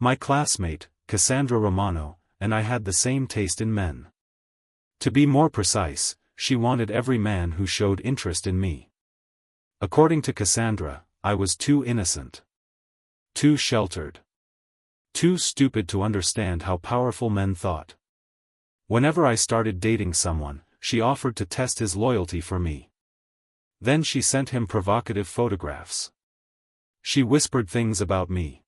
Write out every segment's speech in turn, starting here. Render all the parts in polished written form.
My classmate, Cassandra Romano, and I had the same taste in men. To be more precise, she wanted every man who showed interest in me. According to Cassandra, I was too innocent. Too sheltered. Too stupid to understand how powerful men thought. Whenever I started dating someone, she offered to test his loyalty for me. Then she sent him provocative photographs. She whispered things about me.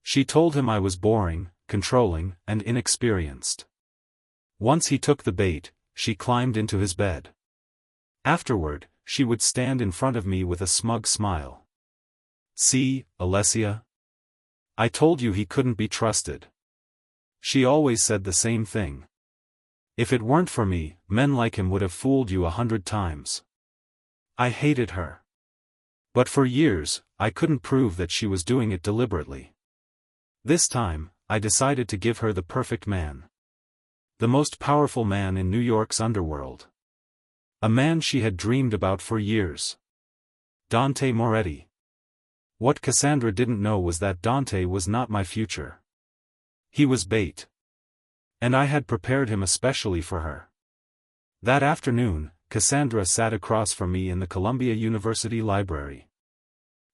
She told him I was boring, controlling, and inexperienced. Once he took the bait, she climbed into his bed. Afterward, she would stand in front of me with a smug smile. "See, Alessia? I told you he couldn't be trusted." She always said the same thing. If it weren't for me, men like him would have fooled you 100 times. I hated her. But for years, I couldn't prove that she was doing it deliberately. This time, I decided to give her the perfect man. The most powerful man in New York's underworld. A man she had dreamed about for years. Dante Moretti. What Cassandra didn't know was that Dante was not my future. He was bait. And I had prepared him especially for her. That afternoon, Cassandra sat across from me in the Columbia University library.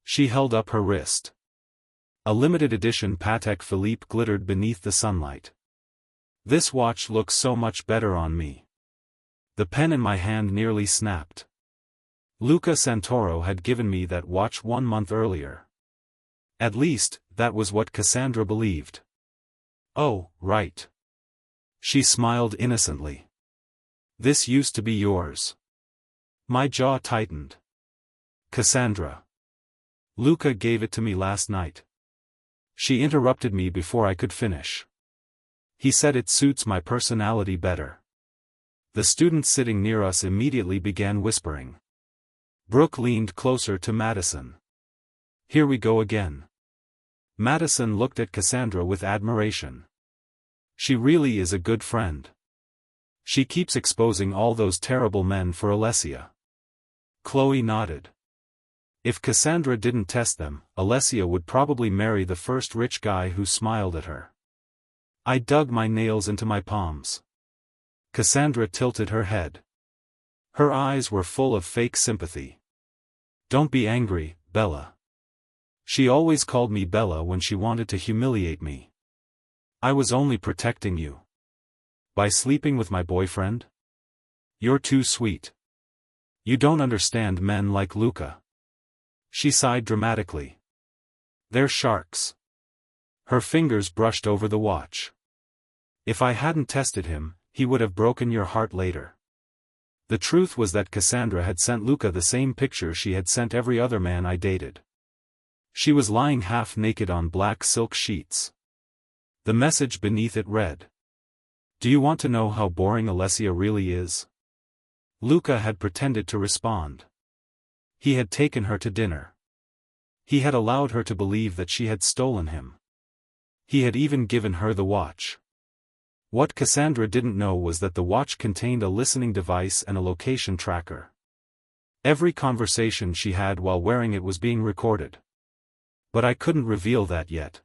She held up her wrist. A limited edition Patek Philippe glittered beneath the sunlight. "This watch looks so much better on me." The pen in my hand nearly snapped. Luca Santoro had given me that watch 1 month earlier. At least, that was what Cassandra believed. "Oh, right." She smiled innocently. "This used to be yours." My jaw tightened. "Cassandra. Luca gave it to me last night." She interrupted me before I could finish. "He said it suits my personality better." The students sitting near us immediately began whispering. Brooke leaned closer to Madison. "Here we go again." Madison looked at Cassandra with admiration. "She really is a good friend. She keeps exposing all those terrible men for Alessia." Chloe nodded. If Cassandra didn't test them, Alessia would probably marry the first rich guy who smiled at her. I dug my nails into my palms. Cassandra tilted her head. Her eyes were full of fake sympathy. "Don't be angry, Bella." She always called me Bella when she wanted to humiliate me. "I was only protecting you." "By sleeping with my boyfriend? You're too sweet. You don't understand men like Luca." She sighed dramatically. "They're sharks." Her fingers brushed over the watch. "If I hadn't tested him, he would have broken your heart later." The truth was that Cassandra had sent Luca the same picture she had sent every other man I dated. She was lying half naked on black silk sheets. The message beneath it read, "Do you want to know how boring Alessia really is?" Luca had pretended to respond. He had taken her to dinner. He had allowed her to believe that she had stolen him. He had even given her the watch. What Cassandra didn't know was that the watch contained a listening device and a location tracker. Every conversation she had while wearing it was being recorded. But I couldn't reveal that yet.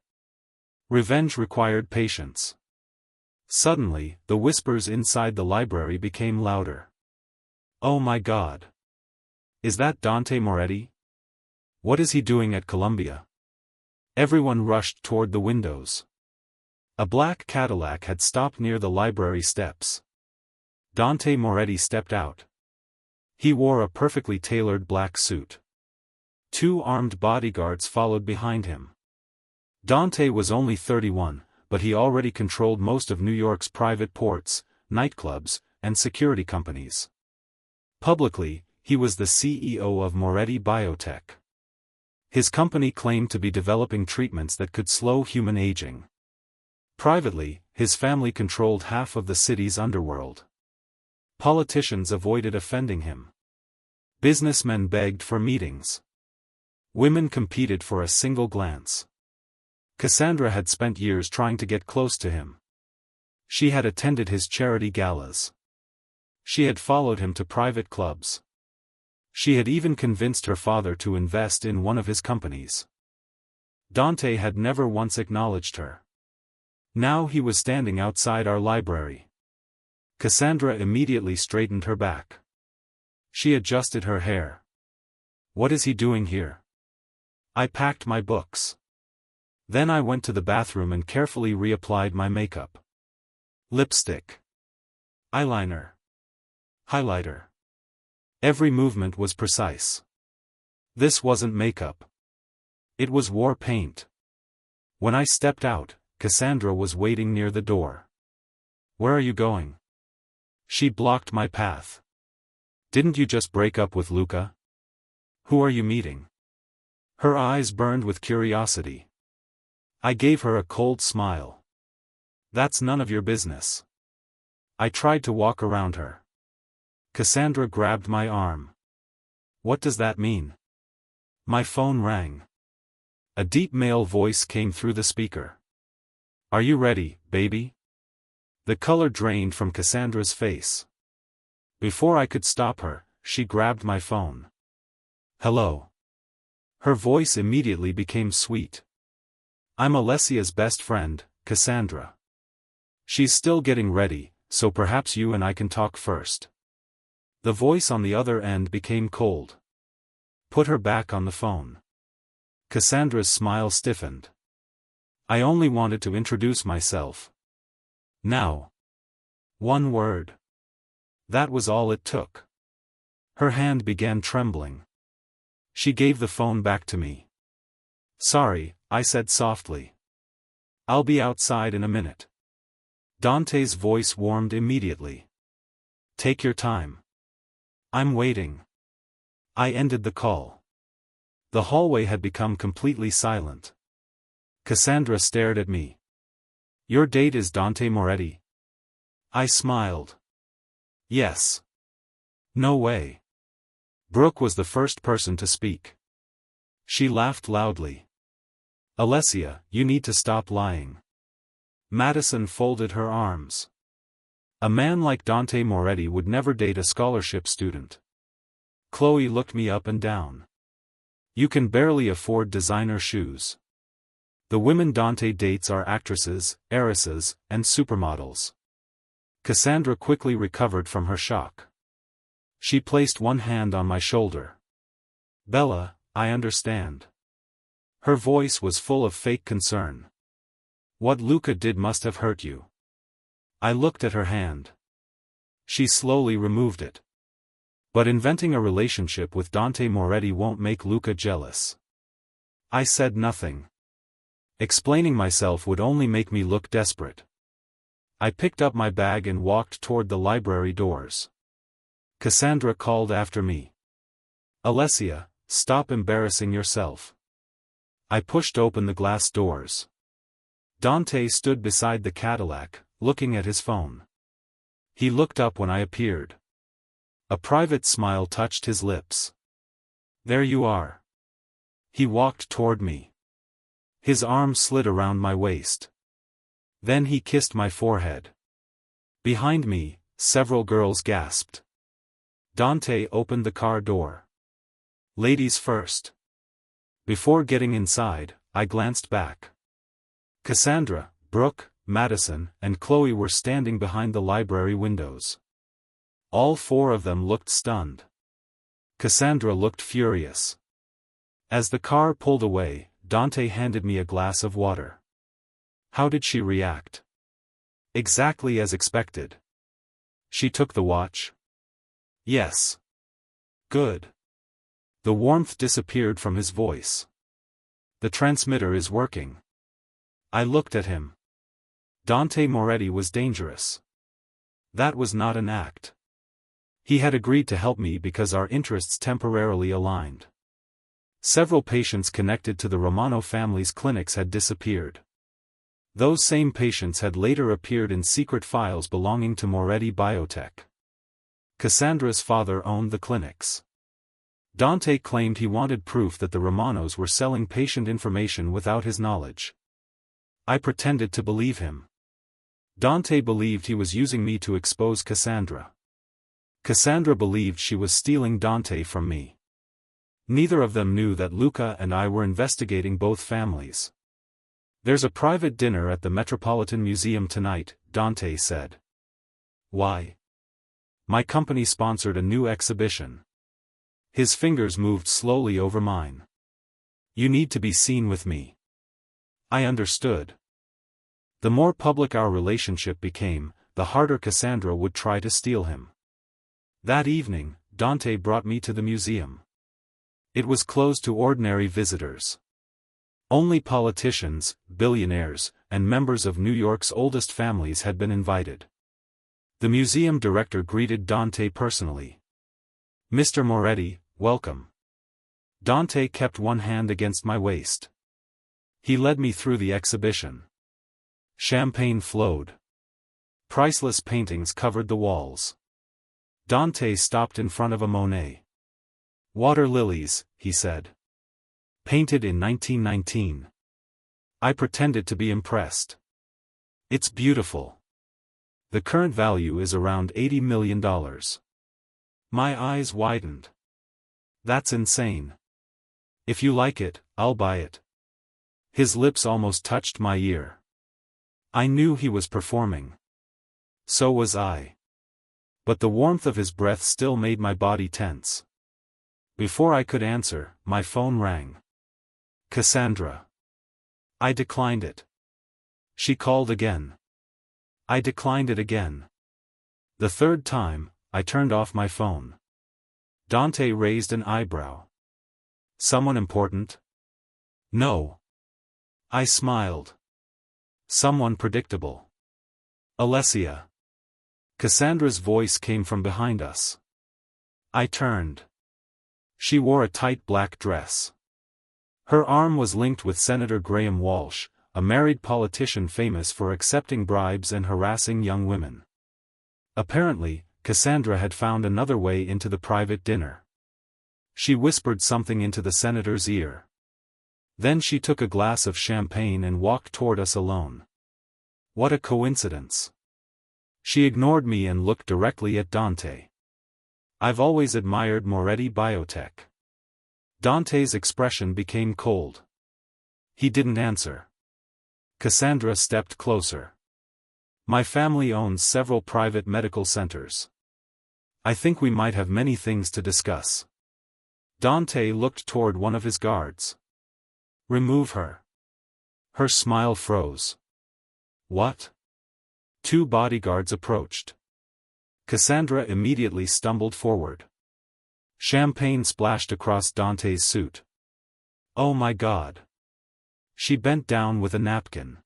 Revenge required patience. Suddenly, the whispers inside the library became louder. "Oh my God. Is that Dante Moretti? What is he doing at Columbia?" Everyone rushed toward the windows. A black Cadillac had stopped near the library steps. Dante Moretti stepped out. He wore a perfectly tailored black suit. 2 armed bodyguards followed behind him. Dante was only 31, but he already controlled most of New York's private ports, nightclubs, and security companies. Publicly, he was the CEO of Moretti Biotech. His company claimed to be developing treatments that could slow human aging. Privately, his family controlled half of the city's underworld. Politicians avoided offending him. Businessmen begged for meetings. Women competed for a single glance. Cassandra had spent years trying to get close to him. She had attended his charity galas. She had followed him to private clubs. She had even convinced her father to invest in one of his companies. Dante had never once acknowledged her. Now he was standing outside our library. Cassandra immediately straightened her back. She adjusted her hair. What is he doing here? I packed my books. Then I went to the bathroom and carefully reapplied my makeup. Lipstick. Eyeliner. Highlighter. Every movement was precise. This wasn't makeup. It was war paint. When I stepped out, Cassandra was waiting near the door. Where are you going? She blocked my path. Didn't you just break up with Luca? Who are you meeting? Her eyes burned with curiosity. I gave her a cold smile. That's none of your business. I tried to walk around her. Cassandra grabbed my arm. What does that mean? My phone rang. A deep male voice came through the speaker. Are you ready, baby? The color drained from Cassandra's face. Before I could stop her, she grabbed my phone. Hello. Her voice immediately became sweet. I'm Alessia's best friend, Cassandra. She's still getting ready, so perhaps you and I can talk first. The voice on the other end became cold. Put her back on the phone. Cassandra's smile stiffened. I only wanted to introduce myself. Now. One word. That was all it took. Her hand began trembling. She gave the phone back to me. Sorry, I said softly. I'll be outside in a minute. Dante's voice warmed immediately. Take your time. I'm waiting. I ended the call. The hallway had become completely silent. Cassandra stared at me. Your date is Dante Moretti? I smiled. Yes. No way. Brooke was the first person to speak. She laughed loudly. Alessia, you need to stop lying. Madison folded her arms. A man like Dante Moretti would never date a scholarship student. Chloe looked me up and down. You can barely afford designer shoes. The women Dante dates are actresses, heiresses, and supermodels. Cassandra quickly recovered from her shock. She placed one hand on my shoulder. Bella, I understand. Her voice was full of fake concern. What Luca did must have hurt you. I looked at her hand. She slowly removed it. But inventing a relationship with Dante Moretti won't make Luca jealous. I said nothing. Explaining myself would only make me look desperate. I picked up my bag and walked toward the library doors. Cassandra called after me. Alessia, stop embarrassing yourself. I pushed open the glass doors. Dante stood beside the Cadillac, looking at his phone. He looked up when I appeared. A private smile touched his lips. There you are. He walked toward me. His arm slid around my waist. Then he kissed my forehead. Behind me, several girls gasped. Dante opened the car door. Ladies first. Before getting inside, I glanced back. Cassandra, Brooke, Madison, and Chloe were standing behind the library windows. All four of them looked stunned. Cassandra looked furious. As the car pulled away, Dante handed me a glass of water. How did she react? Exactly as expected. She took the watch. Yes. Good. The warmth disappeared from his voice. The transmitter is working. I looked at him. Dante Moretti was dangerous. That was not an act. He had agreed to help me because our interests temporarily aligned. Several patients connected to the Romano family's clinics had disappeared. Those same patients had later appeared in secret files belonging to Moretti Biotech. Cassandra's father owned the clinics. Dante claimed he wanted proof that the Romanos were selling patient information without his knowledge. I pretended to believe him. Dante believed he was using me to expose Cassandra. Cassandra believed she was stealing Dante from me. Neither of them knew that Luca and I were investigating both families. "There's a private dinner at the Metropolitan Museum tonight," Dante said. "Why?" "My company sponsored a new exhibition." His fingers moved slowly over mine. "You need to be seen with me." I understood. The more public our relationship became, the harder Cassandra would try to steal him. That evening, Dante brought me to the museum. It was closed to ordinary visitors. Only politicians, billionaires, and members of New York's oldest families had been invited. The museum director greeted Dante personally. "Mr. Moretti, welcome." Dante kept one hand against my waist. He led me through the exhibition. Champagne flowed. Priceless paintings covered the walls. Dante stopped in front of a Monet. "Water lilies," he said. "Painted in 1919. I pretended to be impressed. "It's beautiful. The current value is around $80 million. My eyes widened. "That's insane. If you like it, I'll buy it." His lips almost touched my ear. I knew he was performing. So was I. But the warmth of his breath still made my body tense. Before I could answer, my phone rang. "Cassandra." I declined it. She called again. I declined it again. The third time, I turned off my phone. Dante raised an eyebrow. "Someone important?" "No." I smiled. "Someone predictable." "Alessia." Cassandra's voice came from behind us. I turned. She wore a tight black dress. Her arm was linked with Senator Graham Walsh, a married politician famous for accepting bribes and harassing young women. Apparently, Cassandra had found another way into the private dinner. She whispered something into the senator's ear. Then she took a glass of champagne and walked toward us alone. What a coincidence. She ignored me and looked directly at Dante. "I've always admired Moretti Biotech." Dante's expression became cold. He didn't answer. Cassandra stepped closer. "My family owns several private medical centers. I think we might have many things to discuss." Dante looked toward one of his guards. "Remove her." Her smile froze. "What?" Two bodyguards approached. Cassandra immediately stumbled forward. Champagne splashed across Dante's suit. "Oh my God." She bent down with a napkin.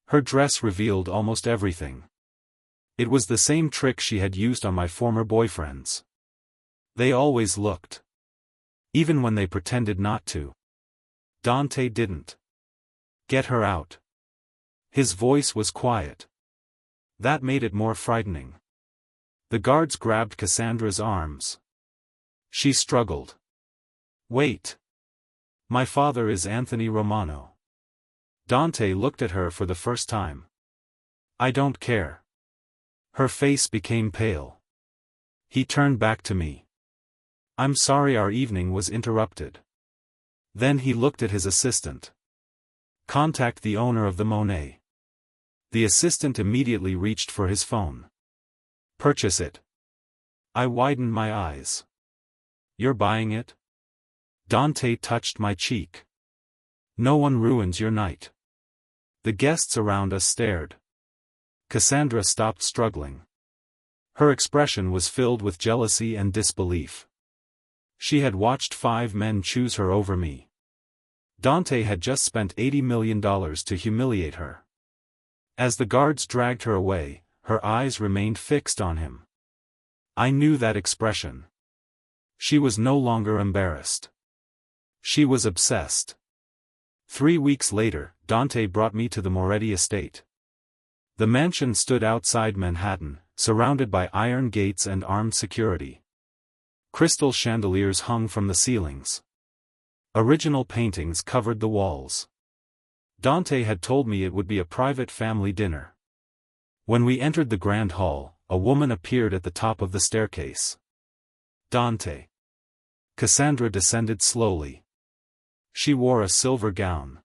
Her dress revealed almost everything. It was the same trick she had used on my former boyfriends. They always looked. Even when they pretended not to. Dante didn't. "Get her out." His voice was quiet. That made it more frightening. The guards grabbed Cassandra's arms. She struggled. "Wait. My father is Anthony Romano." Dante looked at her for the first time. "I don't care." Her face became pale. He turned back to me. "I'm sorry our evening was interrupted." Then he looked at his assistant. "Contact the owner of the Monet." The assistant immediately reached for his phone. "Purchase it." I widened my eyes. "You're buying it?" Dante touched my cheek. "No one ruins your night." The guests around us stared. Cassandra stopped struggling. Her expression was filled with jealousy and disbelief. She had watched 5 men choose her over me. Dante had just spent $80 million to humiliate her. As the guards dragged her away, her eyes remained fixed on him. I knew that expression. She was no longer embarrassed. She was obsessed. 3 weeks later, Dante brought me to the Moretti estate. The mansion stood outside Manhattan, surrounded by iron gates and armed security. Crystal chandeliers hung from the ceilings. Original paintings covered the walls. Dante had told me it would be a private family dinner. When we entered the grand hall, a woman appeared at the top of the staircase. "Dante." Cassandra descended slowly. She wore a silver gown.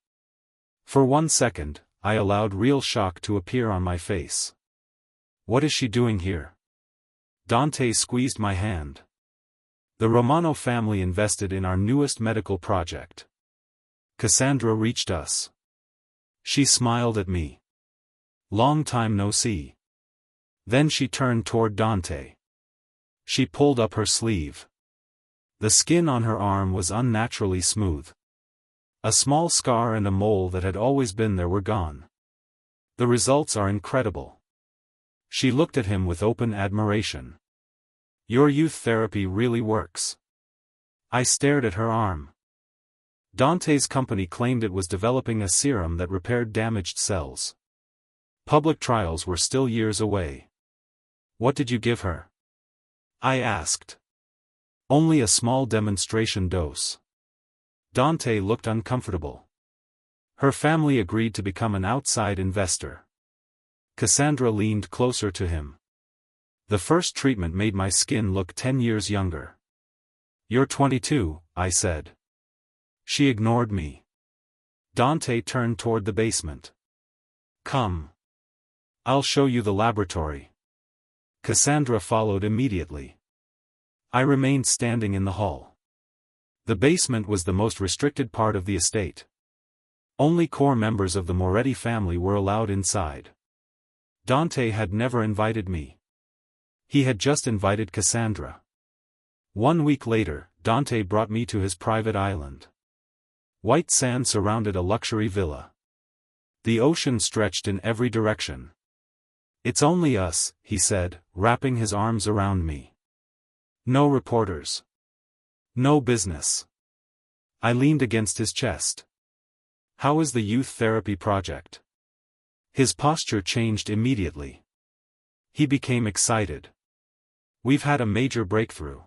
For 1 second, I allowed real shock to appear on my face. What is she doing here? Dante squeezed my hand. The Romano family invested in our newest medical project. Cassandra reached us. She smiled at me. Long time no see. Then she turned toward Dante. She pulled up her sleeve. The skin on her arm was unnaturally smooth. A small scar and a mole that had always been there were gone. The results are incredible. She looked at him with open admiration. Your youth therapy really works. I stared at her arm. Dante's company claimed it was developing a serum that repaired damaged cells. Public trials were still years away. What did you give her? I asked. Only a small demonstration dose. Dante looked uncomfortable. Her family agreed to become an outside investor. Cassandra leaned closer to him. The first treatment made my skin look 10 years younger. You're 22, I said. She ignored me. Dante turned toward the basement. Come. I'll show you the laboratory. Cassandra followed immediately. I remained standing in the hall. The basement was the most restricted part of the estate. Only core members of the Moretti family were allowed inside. Dante had never invited me. He had just invited Cassandra. 1 week later, Dante brought me to his private island. White sand surrounded a luxury villa. The ocean stretched in every direction. It's only us, he said, wrapping his arms around me. No reporters. No business. I leaned against his chest. How is the youth therapy project? His posture changed immediately. He became excited. We've had a major breakthrough.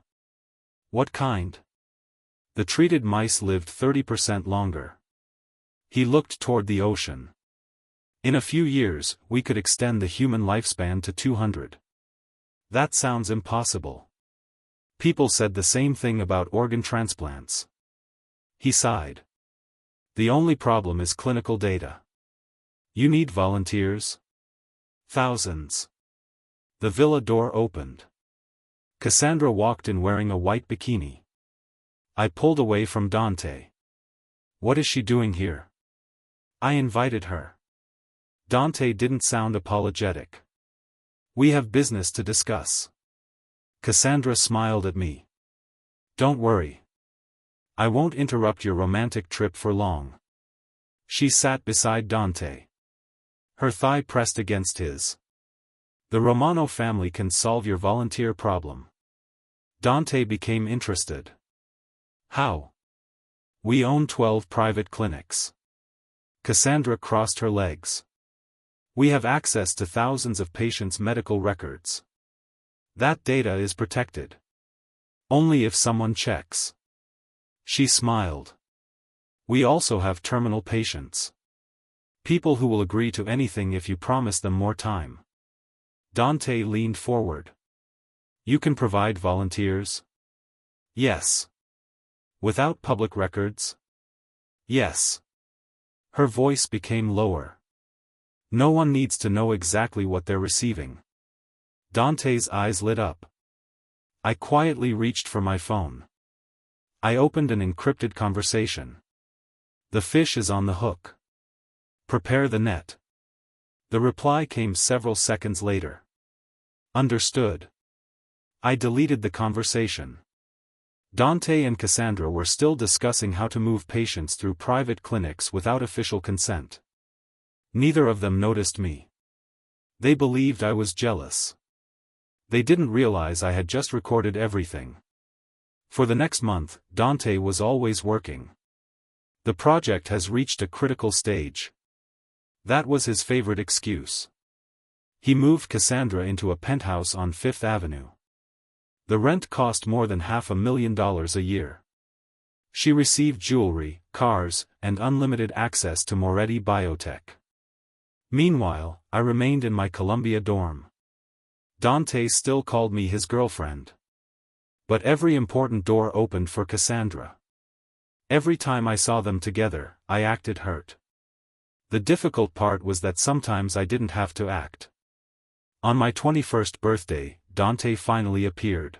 What kind? The treated mice lived 30% longer. He looked toward the ocean. In a few years, we could extend the human lifespan to 200. That sounds impossible. People said the same thing about organ transplants. He sighed. The only problem is clinical data. You need volunteers? Thousands. The villa door opened. Cassandra walked in wearing a white bikini. I pulled away from Dante. What is she doing here? I invited her. Dante didn't sound apologetic. We have business to discuss. Cassandra smiled at me. Don't worry. I won't interrupt your romantic trip for long. She sat beside Dante. Her thigh pressed against his. The Romano family can solve your volunteer problem. Dante became interested. How? We own 12 private clinics. Cassandra crossed her legs. We have access to thousands of patients' medical records. That data is protected. Only if someone checks. She smiled. We also have terminal patients. People who will agree to anything if you promise them more time. Dante leaned forward. You can provide volunteers? Yes. Without public records? Yes. Her voice became lower. No one needs to know exactly what they're receiving. Dante's eyes lit up. I quietly reached for my phone. I opened an encrypted conversation. The fish is on the hook. Prepare the net. The reply came several seconds later. Understood. I deleted the conversation. Dante and Cassandra were still discussing how to move patients through private clinics without official consent. Neither of them noticed me. They believed I was jealous. They didn't realize I had just recorded everything. For the next month, Dante was always working. The project has reached a critical stage. That was his favorite excuse. He moved Cassandra into a penthouse on Fifth Avenue. The rent cost more than $500,000 a year. She received jewelry, cars, and unlimited access to Moretti Biotech. Meanwhile, I remained in my Columbia dorm. Dante still called me his girlfriend. But every important door opened for Cassandra. Every time I saw them together, I acted hurt. The difficult part was that sometimes I didn't have to act. On my 21st birthday, Dante finally appeared.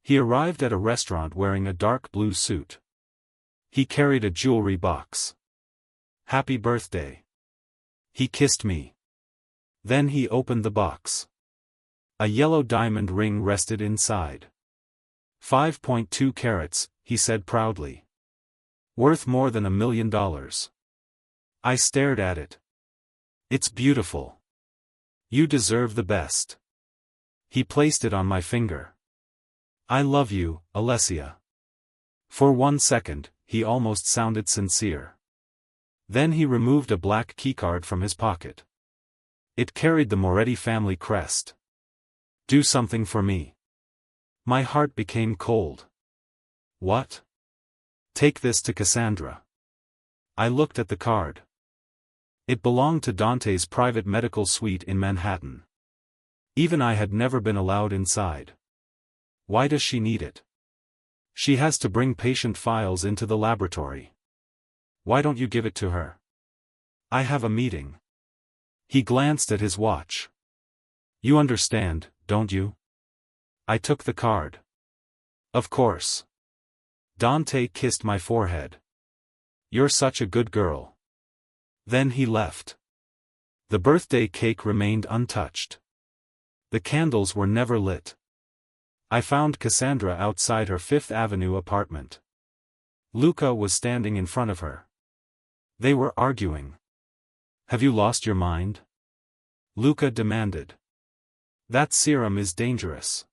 He arrived at a restaurant wearing a dark blue suit. He carried a jewelry box. "Happy birthday." He kissed me. Then he opened the box. A yellow diamond ring rested inside. 5.2 carats, he said proudly. Worth more than $1 million. I stared at it. "It's beautiful. You deserve the best." He placed it on my finger. "I love you, Alessia." For 1 second, he almost sounded sincere. Then he removed a black keycard from his pocket. It carried the Moretti family crest. "Do something for me." My heart became cold. "What?" "Take this to Cassandra." I looked at the card. It belonged to Dante's private medical suite in Manhattan. Even I had never been allowed inside. Why does she need it? She has to bring patient files into the laboratory. Why don't you give it to her? I have a meeting. He glanced at his watch. You understand, don't you? I took the card. Of course. Dante kissed my forehead. You're such a good girl. Then he left. The birthday cake remained untouched. The candles were never lit. I found Cassandra outside her Fifth Avenue apartment. Luca was standing in front of her. They were arguing. Have you lost your mind? Luca demanded. That serum is dangerous.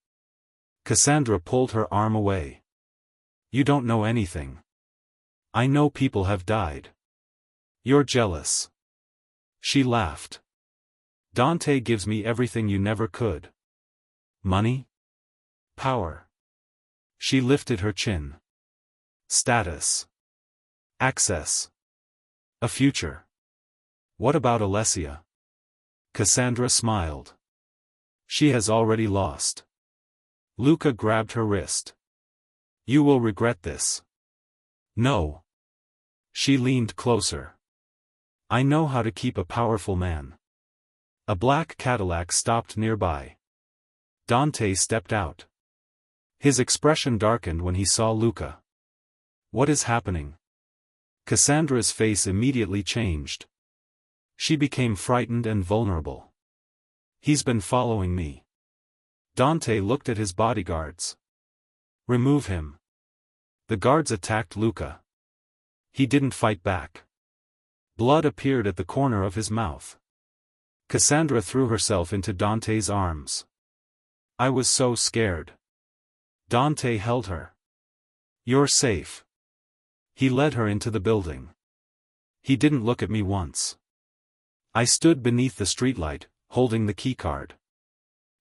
Cassandra pulled her arm away. You don't know anything. I know people have died. You're jealous. She laughed. Dante gives me everything you never could. Money? Power. She lifted her chin. Status. Access. A future. What about Alessia? Cassandra smiled. She has already lost. Luca grabbed her wrist. You will regret this. No. She leaned closer. I know how to keep a powerful man. A black Cadillac stopped nearby. Dante stepped out. His expression darkened when he saw Luca. What is happening? Cassandra's face immediately changed. She became frightened and vulnerable. He's been following me. Dante looked at his bodyguards. Remove him. The guards attacked Luca. He didn't fight back. Blood appeared at the corner of his mouth. Cassandra threw herself into Dante's arms. I was so scared. Dante held her. You're safe. He led her into the building. He didn't look at me once. I stood beneath the streetlight, holding the keycard.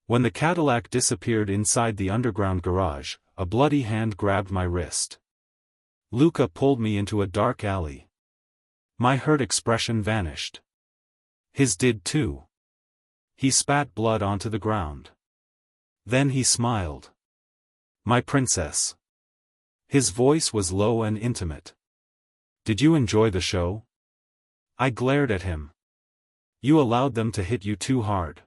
When the Cadillac disappeared inside the underground garage, a bloody hand grabbed my wrist. Luca pulled me into a dark alley. My hurt expression vanished. His did too. He spat blood onto the ground. Then he smiled. My princess. His voice was low and intimate. Did you enjoy the show? I glared at him. You allowed them to hit you too hard.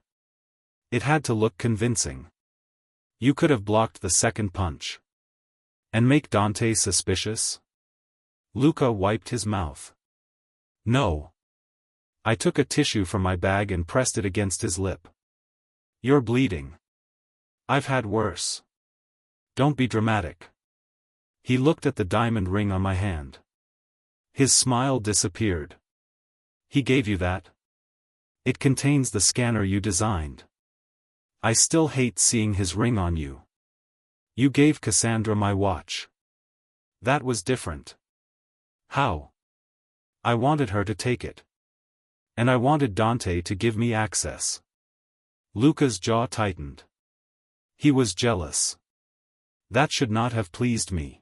It had to look convincing. You could have blocked the second punch. And make Dante suspicious? Luca wiped his mouth. No. I took a tissue from my bag and pressed it against his lip. You're bleeding. I've had worse. Don't be dramatic. He looked at the diamond ring on my hand. His smile disappeared. He gave you that? It contains the scanner you designed. I still hate seeing his ring on you. You gave Cassandra my watch. That was different. How? I wanted her to take it. And I wanted Dante to give me access. Luca's jaw tightened. He was jealous. That should not have pleased me.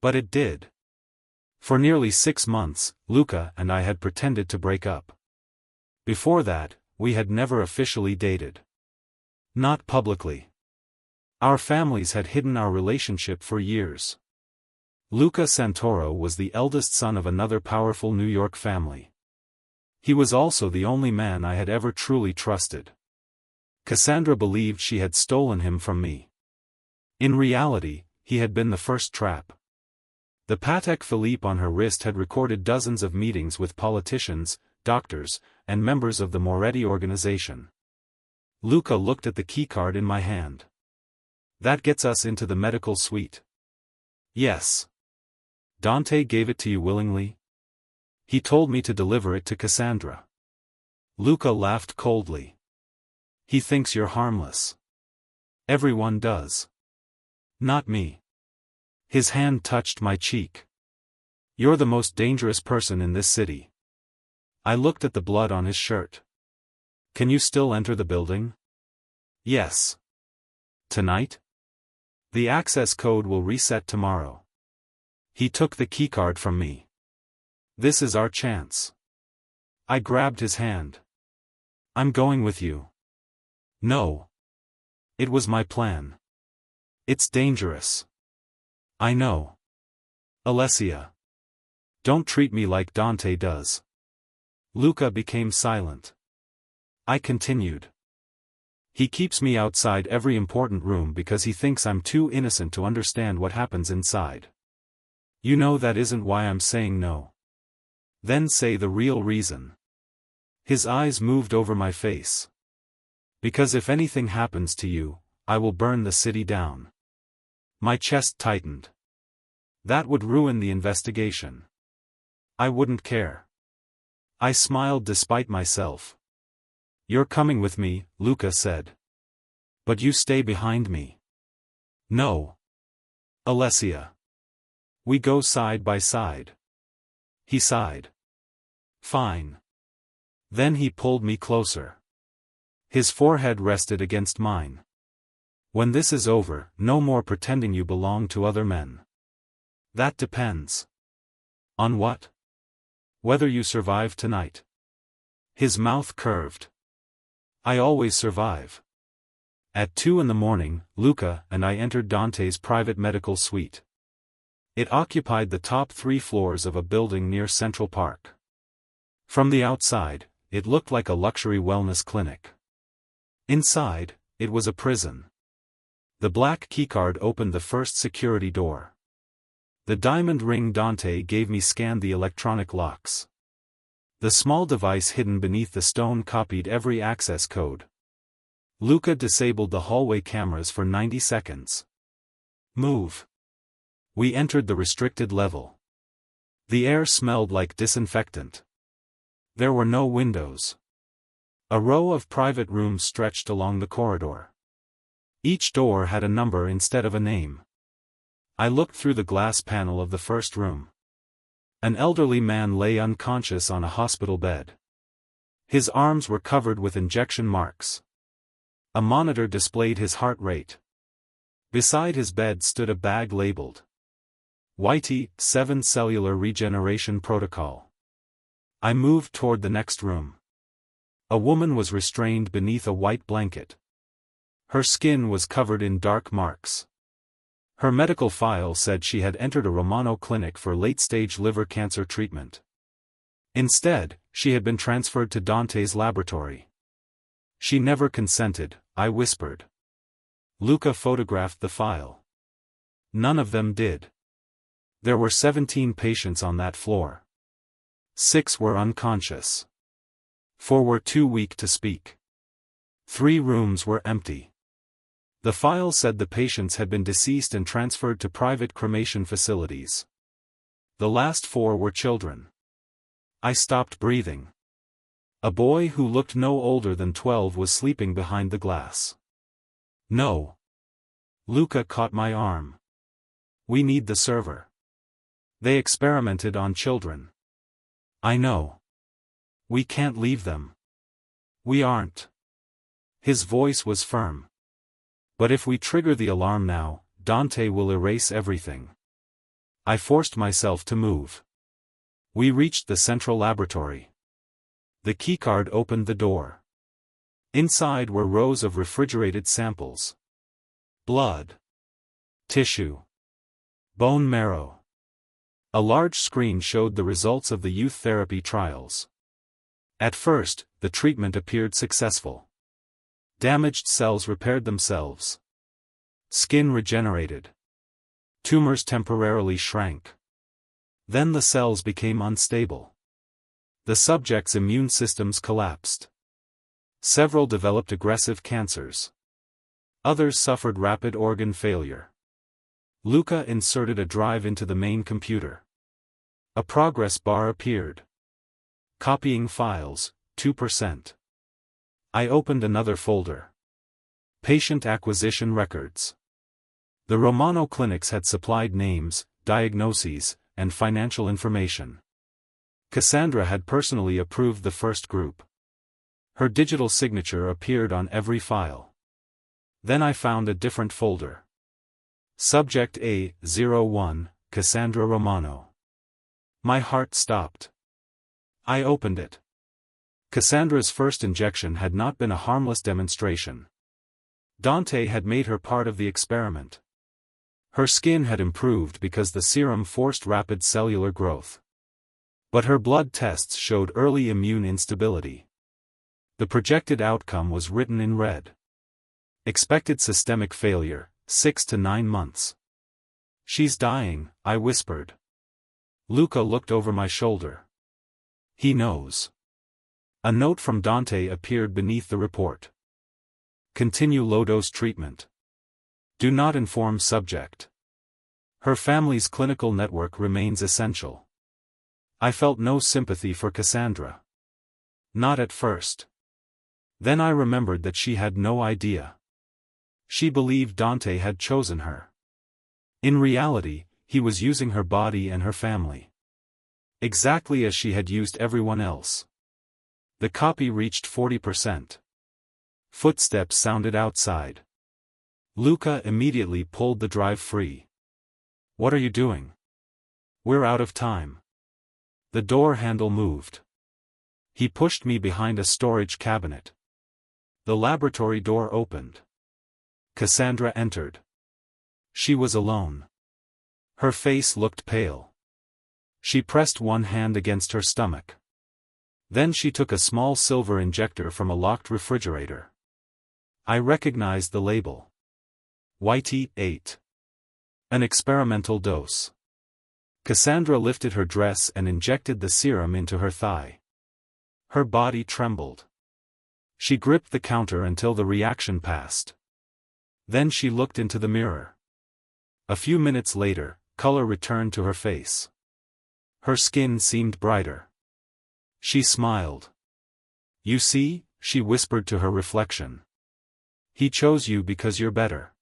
But it did. For nearly 6 months, Luca and I had pretended to break up. Before that, we had never officially dated. Not publicly. Our families had hidden our relationship for years. Luca Santoro was the eldest son of another powerful New York family. He was also the only man I had ever truly trusted. Cassandra believed she had stolen him from me. In reality, he had been the first trap. The Patek Philippe on her wrist had recorded dozens of meetings with politicians, doctors, and members of the Moretti organization. Luca looked at the keycard in my hand. That gets us into the medical suite. Yes. Dante gave it to you willingly? He told me to deliver it to Cassandra. Luca laughed coldly. He thinks you're harmless. Everyone does. Not me. His hand touched my cheek. You're the most dangerous person in this city. I looked at the blood on his shirt. Can you still enter the building? Yes. Tonight? The access code will reset tomorrow. He took the keycard from me. This is our chance. I grabbed his hand. I'm going with you. No. It was my plan. It's dangerous. I know. Alessia. Don't treat me like Dante does. Luca became silent. I continued. He keeps me outside every important room because he thinks I'm too innocent to understand what happens inside. You know that isn't why I'm saying no. Then say the real reason. His eyes moved over my face. Because if anything happens to you, I will burn the city down. My chest tightened. That would ruin the investigation. I wouldn't care. I smiled despite myself. You're coming with me, Luca said. But you stay behind me. No. Alessia. We go side by side. He sighed. Fine. Then he pulled me closer. His forehead rested against mine. When this is over, no more pretending you belong to other men. That depends. On what? Whether you survive tonight. His mouth curved. I always survive. At 2 a.m, Luca and I entered Dante's private medical suite. It occupied the top 3 floors of a building near Central Park. From the outside, it looked like a luxury wellness clinic. Inside, it was a prison. The black keycard opened the first security door. The diamond ring Dante gave me scanned the electronic locks. The small device hidden beneath the stone copied every access code. Luca disabled the hallway cameras for 90 seconds. Move. We entered the restricted level. The air smelled like disinfectant. There were no windows. A row of private rooms stretched along the corridor. Each door had a number instead of a name. I looked through the glass panel of the first room. An elderly man lay unconscious on a hospital bed. His arms were covered with injection marks. A monitor displayed his heart rate. Beside his bed stood a bag labeled Whitey, 7 Cellular Regeneration Protocol. I moved toward the next room. A woman was restrained beneath a white blanket. Her skin was covered in dark marks. Her medical file said she had entered a Romano clinic for late-stage liver cancer treatment. Instead, she had been transferred to Dante's laboratory. She never consented, I whispered. Luca photographed the file. None of them did. There were 17 patients on that floor. 6 were unconscious. 4 were too weak to speak. 3 rooms were empty. The file said the patients had been deceased and transferred to private cremation facilities. The last 4 were children. I stopped breathing. A boy who looked no older than 12 was sleeping behind the glass. No. Luca caught my arm. We need the server. They experimented on children. I know. We can't leave them. We aren't. His voice was firm. But if we trigger the alarm now, Dante will erase everything. I forced myself to move. We reached the central laboratory. The keycard opened the door. Inside were rows of refrigerated samples. blood, tissue, bone marrow. A large screen showed the results of the youth therapy trials. At first, the treatment appeared successful. Damaged cells repaired themselves. Skin regenerated. Tumors temporarily shrank. Then the cells became unstable. The subject's immune systems collapsed. Several developed aggressive cancers. Others suffered rapid organ failure. Luca inserted a drive into the main computer. A progress bar appeared. Copying files, 2%. I opened another folder. Patient acquisition records. The Romano clinics had supplied names, diagnoses, and financial information. Cassandra had personally approved the first group. Her digital signature appeared on every file. Then I found a different folder. Subject A01, Cassandra Romano. My heart stopped. I opened it. Cassandra's first injection had not been a harmless demonstration. Dante had made her part of the experiment. Her skin had improved because the serum forced rapid cellular growth. But her blood tests showed early immune instability. The projected outcome was written in red. Expected systemic failure, 6 to 9 months. She's dying, I whispered. Luca looked over my shoulder. He knows. A note from Dante appeared beneath the report. Continue low-dose treatment. Do not inform subject. Her family's clinical network remains essential. I felt no sympathy for Cassandra. Not at first. Then I remembered that she had no idea. She believed Dante had chosen her. In reality, he was using her body and her family. Exactly as she had used everyone else. The copy reached 40%. Footsteps sounded outside. Luca immediately pulled the drive free. What are you doing? We're out of time. The door handle moved. He pushed me behind a storage cabinet. The laboratory door opened. Cassandra entered. She was alone. Her face looked pale. She pressed one hand against her stomach. Then she took a small silver injector from a locked refrigerator. I recognized the label. YT8. An experimental dose. Cassandra lifted her dress and injected the serum into her thigh. Her body trembled. She gripped the counter until the reaction passed. Then she looked into the mirror. A few minutes later, color returned to her face. Her skin seemed brighter. She smiled. You see, she whispered to her reflection. He chose you because you're better.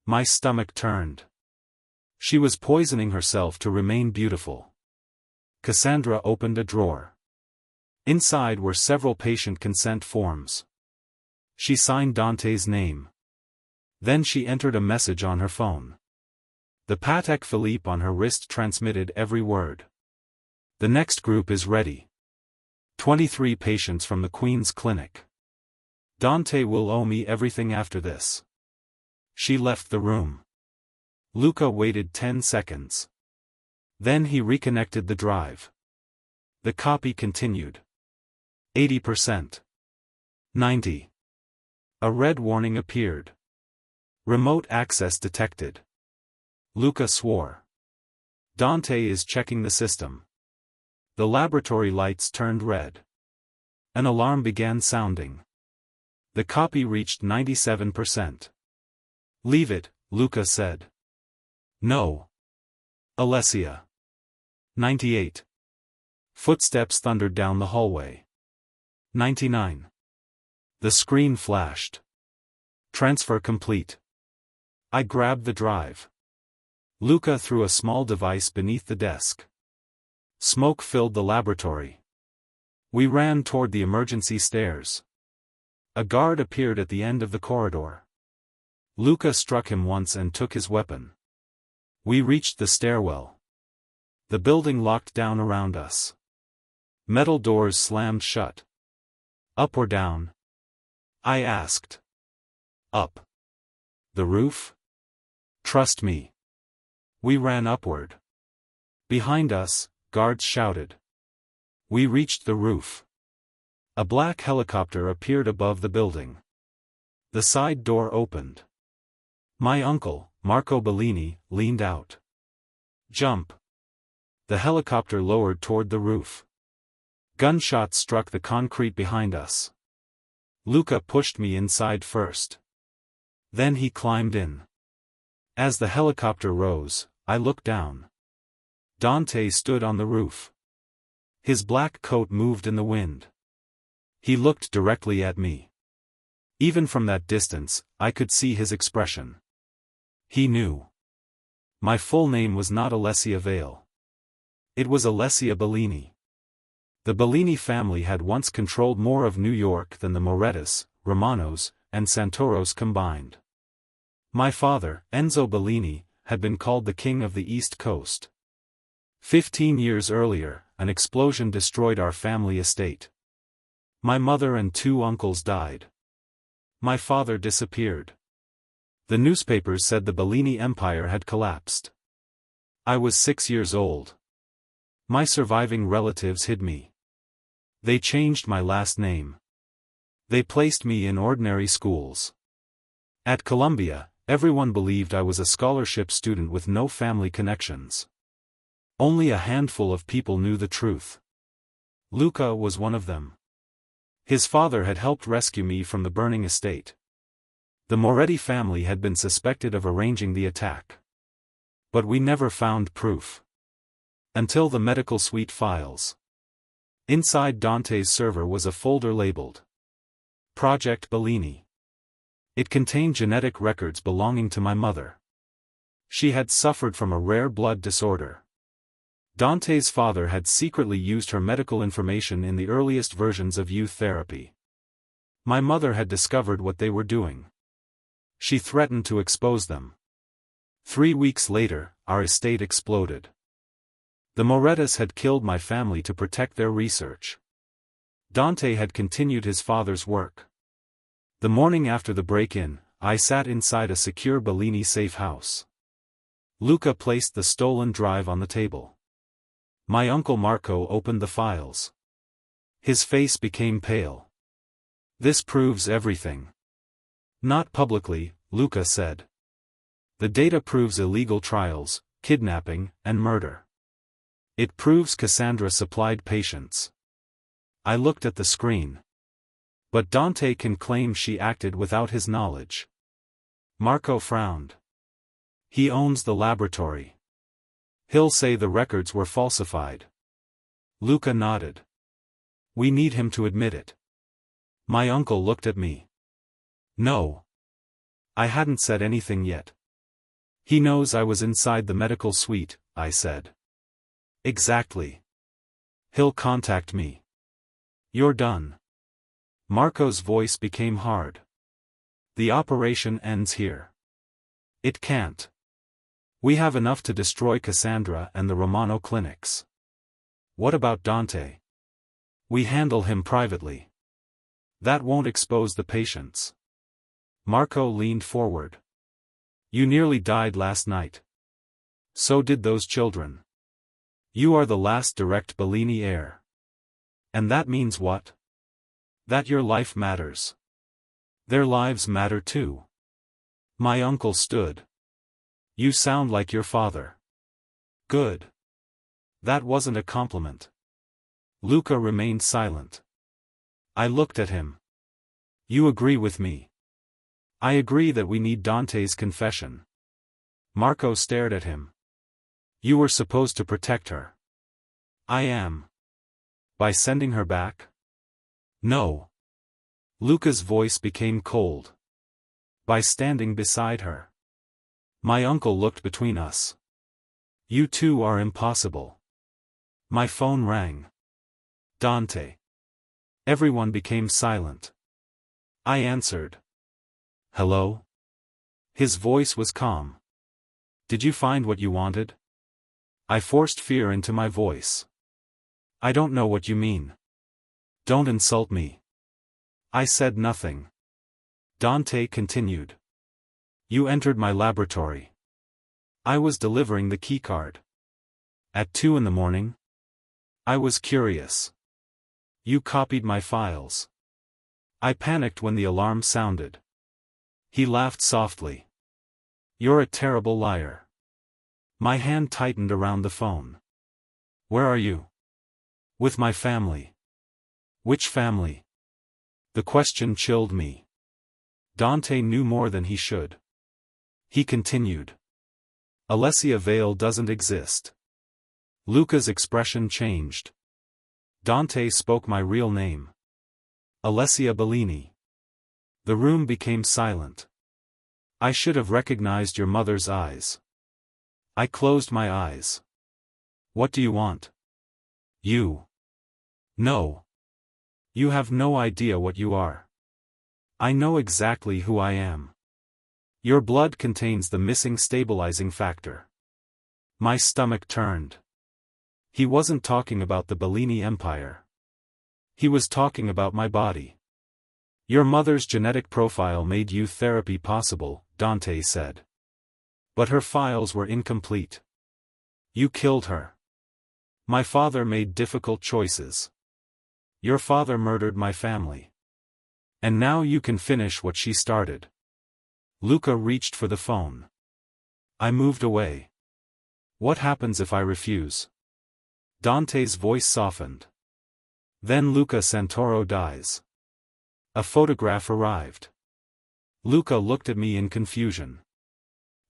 My stomach turned. She was poisoning herself to remain beautiful. Cassandra opened a drawer. Inside were several patient consent forms. She signed Dante's name. Then she entered a message on her phone. The Patek Philippe on her wrist transmitted every word. The next group is ready. 23 patients from the Queen's Clinic. Dante will owe me everything after this. She left the room. Luca waited 10 seconds. Then he reconnected the drive. The copy continued. 80%. 90. A red warning appeared. Remote access detected. Luca swore. Dante is checking the system. The laboratory lights turned red. An alarm began sounding. The copy reached 97%. Leave it, Luca said. No. Alessia. 98. Footsteps thundered down the hallway. 99. The screen flashed. Transfer complete. I grabbed the drive. Luca threw a small device beneath the desk. Smoke filled the laboratory. We ran toward the emergency stairs. A guard appeared at the end of the corridor. Luca struck him once and took his weapon. We reached the stairwell. The building locked down around us. Metal doors slammed shut. Up or down? I asked. Up. The roof? Trust me. We ran upward. Behind us, guards shouted. We reached the roof. A black helicopter appeared above the building. The side door opened. My uncle, Marco Bellini, leaned out. Jump. The helicopter lowered toward the roof. Gunshots struck the concrete behind us. Luca pushed me inside first. Then he climbed in. As the helicopter rose, I looked down. Dante stood on the roof. His black coat moved in the wind. He looked directly at me. Even from that distance, I could see his expression. He knew. My full name was not Alessia Vale. It was Alessia Bellini. The Bellini family had once controlled more of New York than the Morettas, Romanos, and Santoros combined. My father, Enzo Bellini, had been called the King of the East Coast. 15 years earlier, an explosion destroyed our family estate. My mother and 2 uncles died. My father disappeared. The newspapers said the Bellini Empire had collapsed. I was 6 years old. My surviving relatives hid me. They changed my last name. They placed me in ordinary schools. At Columbia, everyone believed I was a scholarship student with no family connections. Only a handful of people knew the truth. Luca was one of them. His father had helped rescue me from the burning estate. The Moretti family had been suspected of arranging the attack. But we never found proof. Until the medical suite files. Inside Dante's server was a folder labeled Project Bellini. It contained genetic records belonging to my mother. She had suffered from a rare blood disorder. Dante's father had secretly used her medical information in the earliest versions of youth therapy. My mother had discovered what they were doing. She threatened to expose them. 3 weeks later, our estate exploded. The Morettas had killed my family to protect their research. Dante had continued his father's work. The morning after the break-in, I sat inside a secure Bellini safe house. Luca placed the stolen drive on the table. My uncle Marco opened the files. His face became pale. This proves everything. Not publicly, Luca said. The data proves illegal trials, kidnapping, and murder. It proves Cassandra supplied patients. I looked at the screen. But Dante can claim she acted without his knowledge. Marco frowned. He owns the laboratory. He'll say the records were falsified. Luca nodded. We need him to admit it. My uncle looked at me. No. I hadn't said anything yet. He knows I was inside the medical suite, I said. Exactly. He'll contact me. You're done. Marco's voice became hard. The operation ends here. It can't. We have enough to destroy Cassandra and the Romano clinics. What about Dante? We handle him privately. That won't expose the patients. Marco leaned forward. You nearly died last night. So did those children. You are the last direct Bellini heir. And that means what? That your life matters. Their lives matter too. My uncle stood. You sound like your father. Good. That wasn't a compliment. Luca remained silent. I looked at him. You agree with me? I agree that we need Dante's confession. Marco stared at him. You were supposed to protect her. I am. By sending her back? No. Luca's voice became cold. By standing beside her. My uncle looked between us. You two are impossible. My phone rang. Dante. Everyone became silent. I answered. Hello? His voice was calm. Did you find what you wanted? I forced fear into my voice. I don't know what you mean. Don't insult me. I said nothing. Dante continued. You entered my laboratory. I was delivering the keycard. At 2 in the morning? I was curious. You copied my files. I panicked when the alarm sounded. He laughed softly. You're a terrible liar. My hand tightened around the phone. Where are you? With my family. Which family? The question chilled me. Dante knew more than he should. He continued. Alessia Vale doesn't exist. Luca's expression changed. Dante spoke my real name. Alessia Bellini. The room became silent. I should have recognized your mother's eyes. I closed my eyes. What do you want? You. No. You have no idea what you are. I know exactly who I am. Your blood contains the missing stabilizing factor. My stomach turned. He wasn't talking about the Bellini Empire. He was talking about my body. Your mother's genetic profile made youth therapy possible, Dante said. But her files were incomplete. You killed her. My father made difficult choices. Your father murdered my family. And now you can finish what she started. Luca reached for the phone. I moved away. What happens if I refuse? Dante's voice softened. Then Luca Santoro dies. A photograph arrived. Luca looked at me in confusion.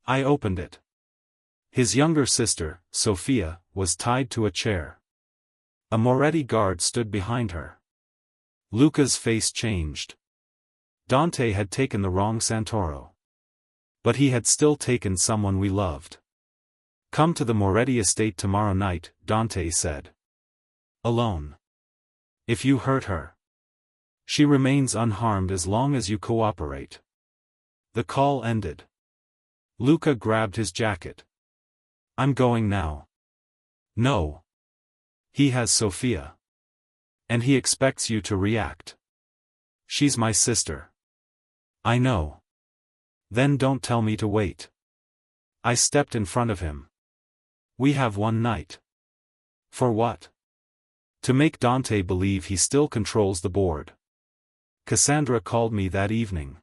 I opened it. His younger sister, Sofia, was tied to a chair. A Moretti guard stood behind her. Luca's face changed. Dante had taken the wrong Santoro. But he had still taken someone we loved. Come to the Moretti estate tomorrow night, Dante said. Alone. If you hurt her. She remains unharmed as long as you cooperate. The call ended. Luca grabbed his jacket. I'm going now. No. He has Sofia. And he expects you to react. She's my sister. I know. Then don't tell me to wait. I stepped in front of him. We have one night. For what? To make Dante believe he still controls the board. Cassandra called me that evening.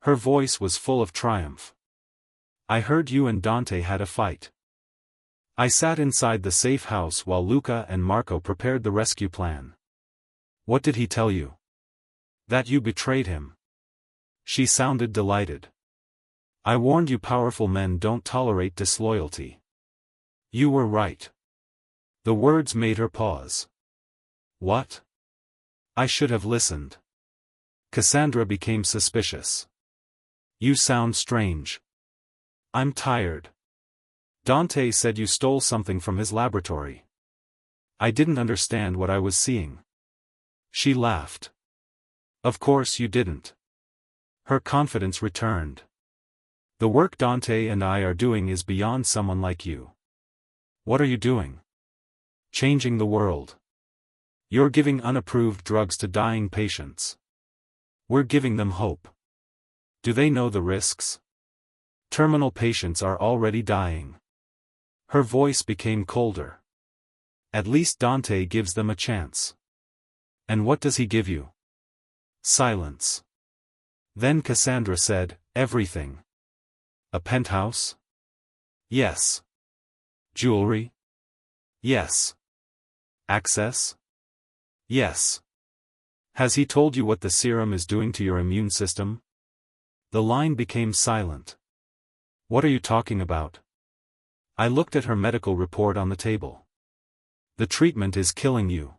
Her voice was full of triumph. I heard you and Dante had a fight. I sat inside the safe house while Luca and Marco prepared the rescue plan. What did he tell you? That you betrayed him. She sounded delighted. I warned you, powerful men don't tolerate disloyalty. You were right. The words made her pause. What? I should have listened. Cassandra became suspicious. You sound strange. I'm tired. Dante said you stole something from his laboratory. I didn't understand what I was seeing. She laughed. Of course you didn't. Her confidence returned. The work Dante and I are doing is beyond someone like you. What are you doing? Changing the world. You're giving unapproved drugs to dying patients. We're giving them hope. Do they know the risks? Terminal patients are already dying. Her voice became colder. At least Dante gives them a chance. And what does he give you? Silence. Then Cassandra said, everything. A penthouse? Yes. Jewelry? Yes. Access? Yes. Has he told you what the serum is doing to your immune system? The line became silent. What are you talking about? I looked at her medical report on the table. The treatment is killing you.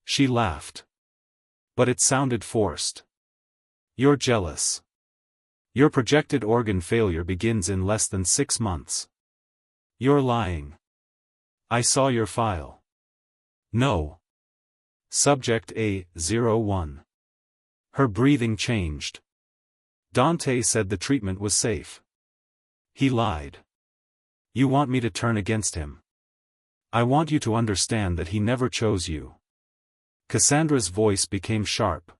She laughed. But it sounded forced. You're jealous. Your projected organ failure begins in less than 6 months. You're lying. I saw your file. No. Subject A01. Her breathing changed. Dante said the treatment was safe. He lied. You want me to turn against him? I want you to understand that he never chose you. Cassandra's voice became sharp.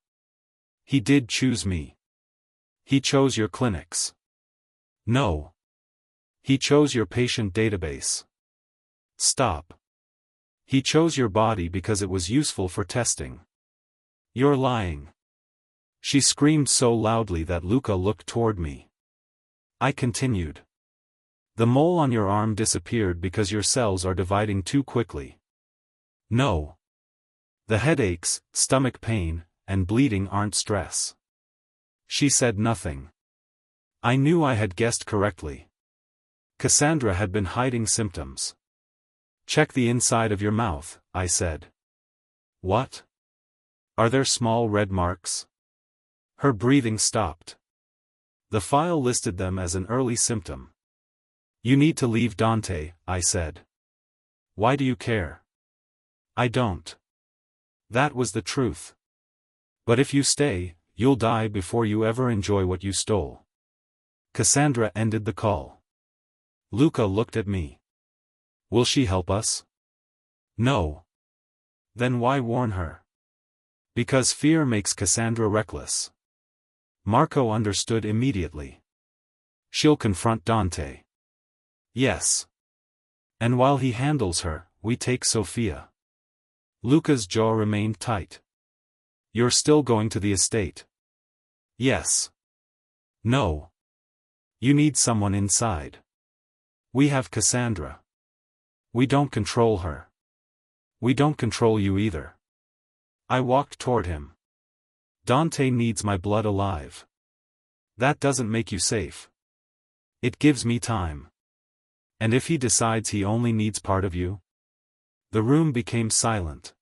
He did choose me. He chose your clinics. No. He chose your patient database. Stop. He chose your body because it was useful for testing. You're lying. She screamed so loudly that Luca looked toward me. I continued. The mole on your arm disappeared because your cells are dividing too quickly. No. The headaches, stomach pain, and bleeding aren't stress. She said nothing. I knew I had guessed correctly. Cassandra had been hiding symptoms. Check the inside of your mouth, I said. What? Are there small red marks? Her breathing stopped. The file listed them as an early symptom. You need to leave Dante, I said. Why do you care? I don't. That was the truth. But if you stay, you'll die before you ever enjoy what you stole. Cassandra ended the call. Luca looked at me. Will she help us? No. Then why warn her? Because fear makes Cassandra reckless. Marco understood immediately. She'll confront Dante. Yes. And while he handles her, we take Sofia. Luca's jaw remained tight. You're still going to the estate? Yes. No. You need someone inside. We have Cassandra. We don't control her. We don't control you either. I walked toward him. Dante needs my blood alive. That doesn't make you safe. It gives me time. And if he decides he only needs part of you? The room became silent.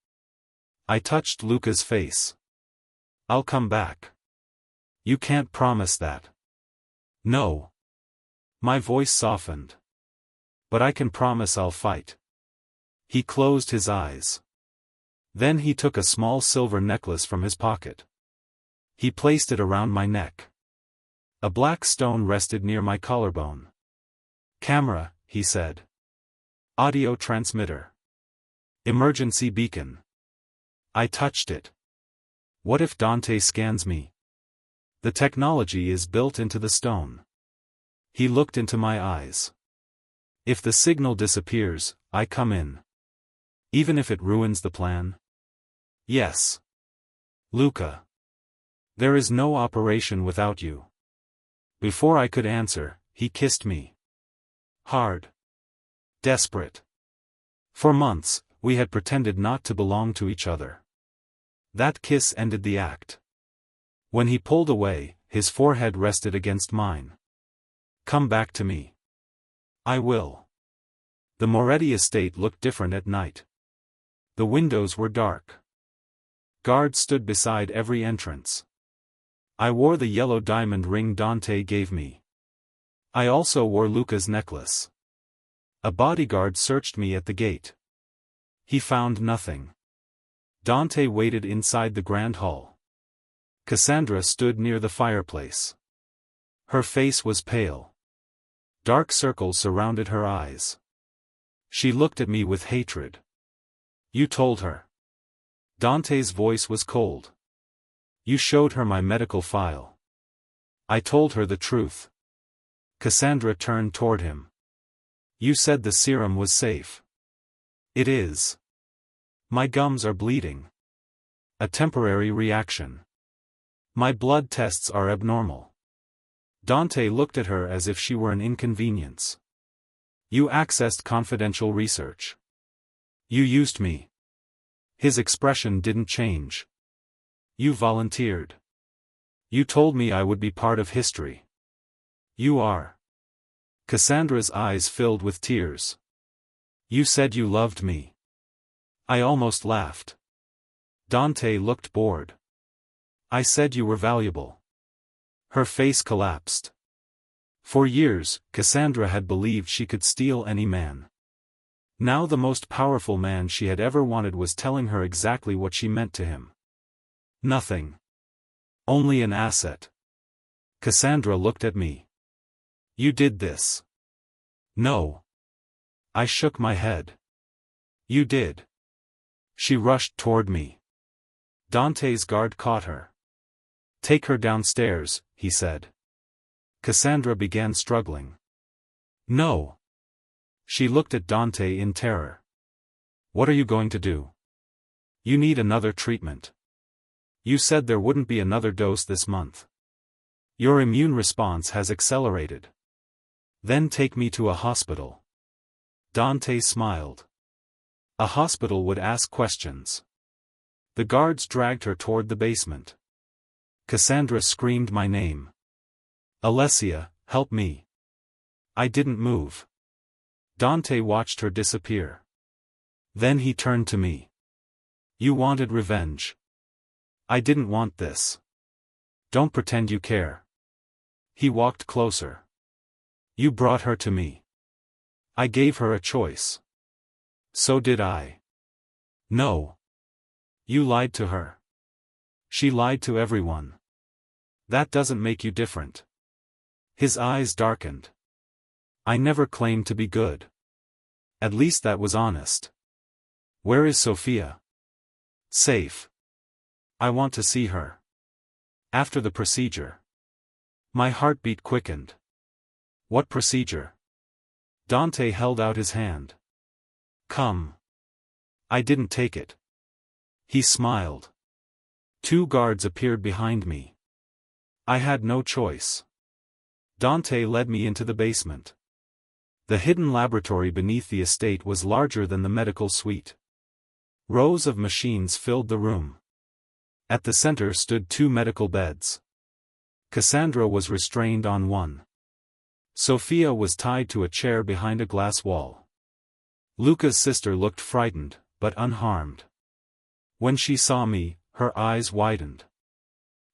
I touched Luca's face. I'll come back. You can't promise that. No. My voice softened. But I can promise I'll fight. He closed his eyes. Then he took a small silver necklace from his pocket. He placed it around my neck. A black stone rested near my collarbone. Camera, he said. Audio transmitter. Emergency beacon. I touched it. What if Dante scans me? The technology is built into the stone. He looked into my eyes. If the signal disappears, I come in. Even if it ruins the plan? Yes. Luca. There is no operation without you. Before I could answer, he kissed me. Hard. Desperate. For months, we had pretended not to belong to each other. That kiss ended the act. When he pulled away, his forehead rested against mine. Come back to me. I will. The Moretti estate looked different at night. The windows were dark. Guards stood beside every entrance. I wore the yellow diamond ring Dante gave me. I also wore Luca's necklace. A bodyguard searched me at the gate. He found nothing. Dante waited inside the grand hall. Cassandra stood near the fireplace. Her face was pale. Dark circles surrounded her eyes. She looked at me with hatred. You told her. Dante's voice was cold. You showed her my medical file. I told her the truth. Cassandra turned toward him. You said the serum was safe. It is. My gums are bleeding. A temporary reaction. My blood tests are abnormal. Dante looked at her as if she were an inconvenience. You accessed confidential research. You used me. His expression didn't change. You volunteered. You told me I would be part of history. You are. Cassandra's eyes filled with tears. You said you loved me. I almost laughed. Dante looked bored. I said you were valuable. Her face collapsed. For years, Cassandra had believed she could steal any man. Now the most powerful man she had ever wanted was telling her exactly what she meant to him. Nothing. Only an asset. Cassandra looked at me. You did this. No. I shook my head. You did. She rushed toward me. Dante's guard caught her. Take her downstairs, he said. Cassandra began struggling. No. She looked at Dante in terror. What are you going to do? You need another treatment. You said there wouldn't be another dose this month. Your immune response has accelerated. Then take me to a hospital. Dante smiled. A hospital would ask questions. The guards dragged her toward the basement. Cassandra screamed my name. Alessia, help me. I didn't move. Dante watched her disappear. Then he turned to me. You wanted revenge. I didn't want this. Don't pretend you care. He walked closer. You brought her to me. I gave her a choice. So did I. No. You lied to her. She lied to everyone. That doesn't make you different. His eyes darkened. I never claimed to be good. At least that was honest. Where is Sophia? Safe. I want to see her. After the procedure. My heartbeat quickened. What procedure? Dante held out his hand. Come. I didn't take it. He smiled. 2 guards appeared behind me. I had no choice. Dante led me into the basement. The hidden laboratory beneath the estate was larger than the medical suite. Rows of machines filled the room. At the center stood 2 medical beds. Cassandra was restrained on one. Sophia was tied to a chair behind a glass wall. Luca's sister looked frightened, but unharmed. When she saw me, her eyes widened.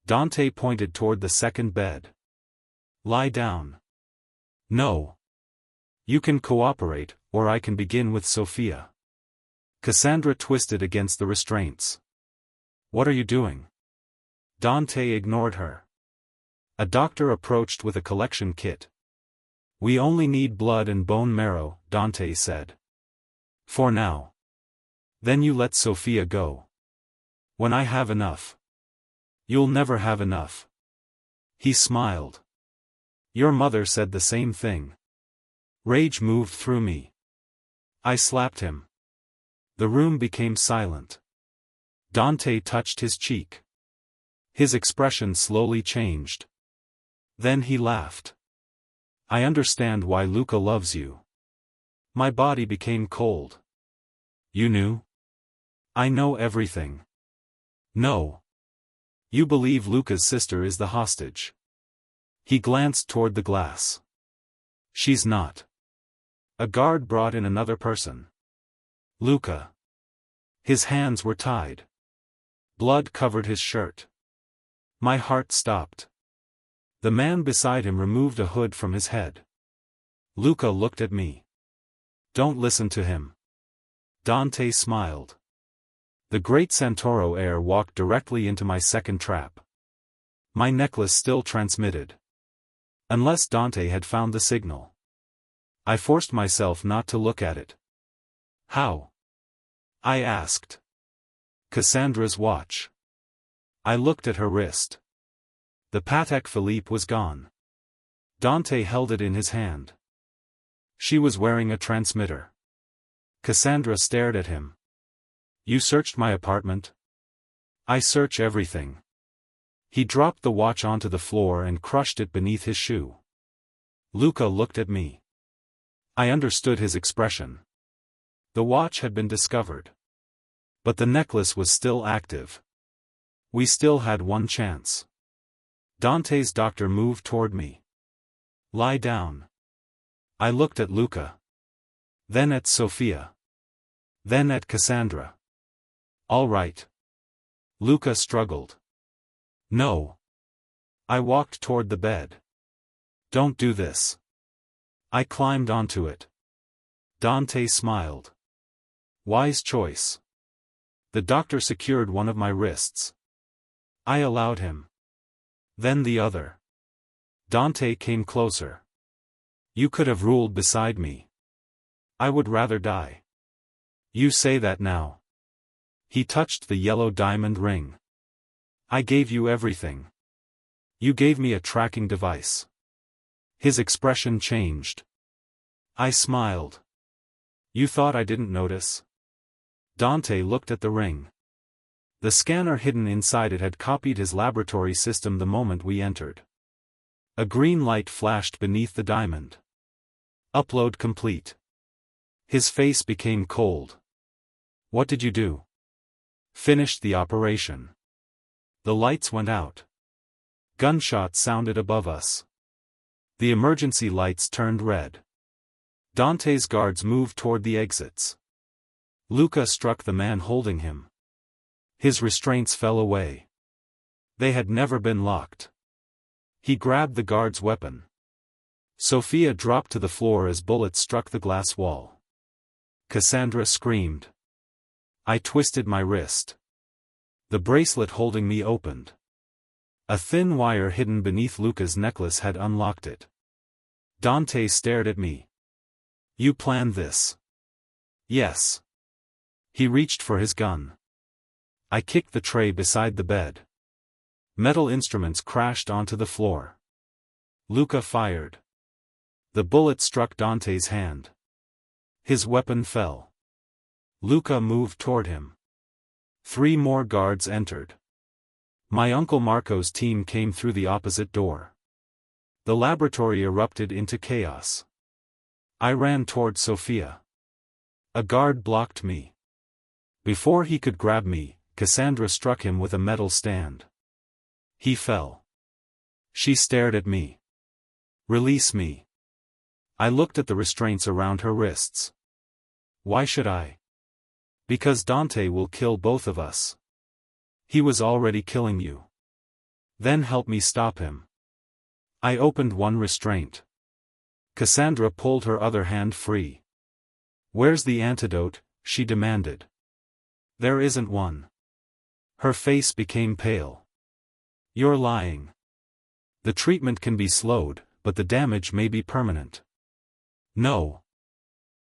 Dante pointed toward the second bed. Lie down. No. You can cooperate, or I can begin with Sophia. Cassandra twisted against the restraints. What are you doing? Dante ignored her. A doctor approached with a collection kit. We only need blood and bone marrow, Dante said. For now. Then you let Sophia go. When I have enough. You'll never have enough. He smiled. Your mother said the same thing. Rage moved through me. I slapped him. The room became silent. Dante touched his cheek. His expression slowly changed. Then he laughed. I understand why Luca loves you. My body became cold. You knew? I know everything. No. You believe Luca's sister is the hostage. He glanced toward the glass. She's not. A guard brought in another person. Luca. His hands were tied. Blood covered his shirt. My heart stopped. The man beside him removed a hood from his head. Luca looked at me. Don't listen to him. Dante smiled. The great Santoro heir walked directly into my second trap. My necklace still transmitted. Unless Dante had found the signal. I forced myself not to look at it. How? I asked. Cassandra's watch. I looked at her wrist. The Patek Philippe was gone. Dante held it in his hand. She was wearing a transmitter. Cassandra stared at him. You searched my apartment? I search everything. He dropped the watch onto the floor and crushed it beneath his shoe. Luca looked at me. I understood his expression. The watch had been discovered. But the necklace was still active. We still had one chance. Dante's doctor moved toward me. Lie down. I looked at Luca. Then at Sophia. Then at Cassandra. All right. Luca struggled. No. I walked toward the bed. Don't do this. I climbed onto it. Dante smiled. Wise choice. The doctor secured one of my wrists. I allowed him. Then the other. Dante came closer. You could have ruled beside me. I would rather die. You say that now. He touched the yellow diamond ring. I gave you everything. You gave me a tracking device. His expression changed. I smiled. You thought I didn't notice? Dante looked at the ring. The scanner hidden inside it had copied his laboratory system the moment we entered. A green light flashed beneath the diamond. Upload complete. His face became cold. What did you do? Finished the operation. The lights went out. Gunshots sounded above us. The emergency lights turned red. Dante's guards moved toward the exits. Luca struck the man holding him. His restraints fell away. They had never been locked. He grabbed the guard's weapon. Sophia dropped to the floor as bullets struck the glass wall. Cassandra screamed. I twisted my wrist. The bracelet holding me opened. A thin wire hidden beneath Luca's necklace had unlocked it. Dante stared at me. You planned this? Yes. He reached for his gun. I kicked the tray beside the bed. Metal instruments crashed onto the floor. Luca fired. The bullet struck Dante's hand. His weapon fell. Luca moved toward him. 3 more guards entered. My Uncle Marco's team came through the opposite door. The laboratory erupted into chaos. I ran toward Sophia. A guard blocked me. Before he could grab me, Cassandra struck him with a metal stand. He fell. She stared at me. Release me. I looked at the restraints around her wrists. Why should I? Because Dante will kill both of us. He was already killing you. Then help me stop him. I opened one restraint. Cassandra pulled her other hand free. Where's the antidote? She demanded. There isn't one. Her face became pale. You're lying. The treatment can be slowed, but the damage may be permanent. No.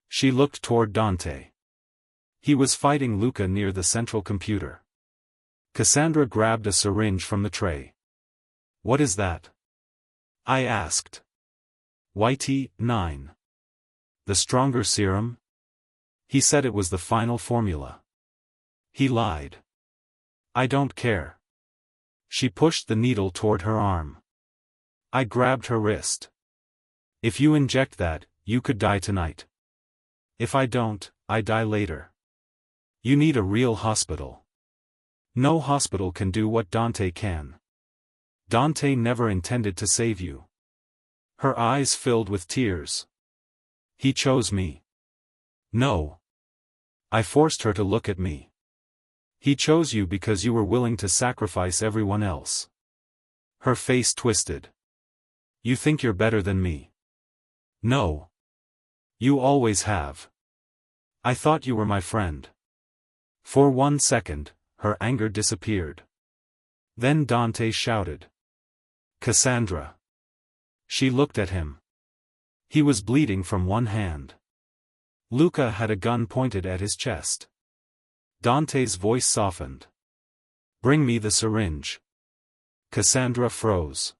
She looked toward Dante. He was fighting Luca near the central computer. Cassandra grabbed a syringe from the tray. What is that? I asked. YT-9. The stronger serum? He said it was the final formula. He lied. I don't care. She pushed the needle toward her arm. I grabbed her wrist. If you inject that, you could die tonight. If I don't, I die later. You need a real hospital. No hospital can do what Dante can. Dante never intended to save you. Her eyes filled with tears. He chose me. No. I forced her to look at me. He chose you because you were willing to sacrifice everyone else. Her face twisted. You think you're better than me? No. You always have. I thought you were my friend. For 1 second, her anger disappeared. Then Dante shouted. Cassandra. She looked at him. He was bleeding from one hand. Luca had a gun pointed at his chest. Dante's voice softened. Bring me the syringe. Cassandra froze.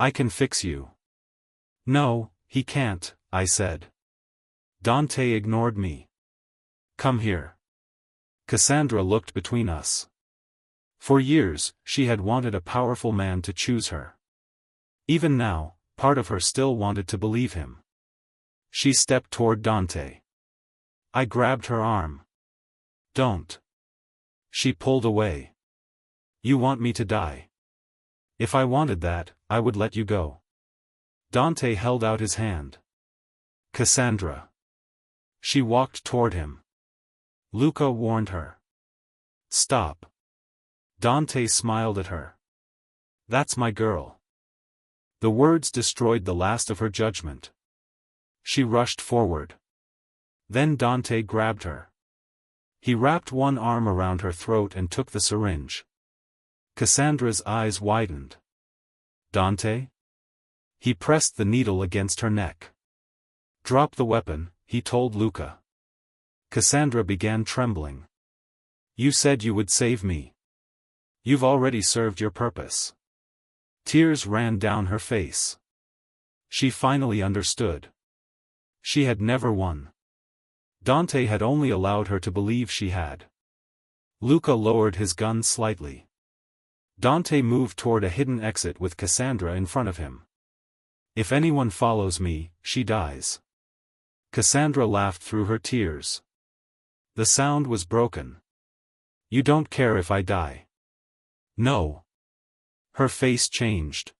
I can fix you. No, he can't, I said. Dante ignored me. Come here. Cassandra looked between us. For years, she had wanted a powerful man to choose her. Even now, part of her still wanted to believe him. She stepped toward Dante. I grabbed her arm. Don't. She pulled away. You want me to die? If I wanted that, I would let you go. Dante held out his hand. Cassandra. She walked toward him. Luca warned her. Stop. Dante smiled at her. That's my girl. The words destroyed the last of her judgment. She rushed forward. Then Dante grabbed her. He wrapped one arm around her throat and took the syringe. Cassandra's eyes widened. Dante? He pressed the needle against her neck. Drop the weapon, he told Luca. Cassandra began trembling. You said you would save me. You've already served your purpose. Tears ran down her face. She finally understood. She had never won. Dante had only allowed her to believe she had. Luca lowered his gun slightly. Dante moved toward a hidden exit with Cassandra in front of him. If anyone follows me, she dies. Cassandra laughed through her tears. The sound was broken. You don't care if I die? No. Her face changed.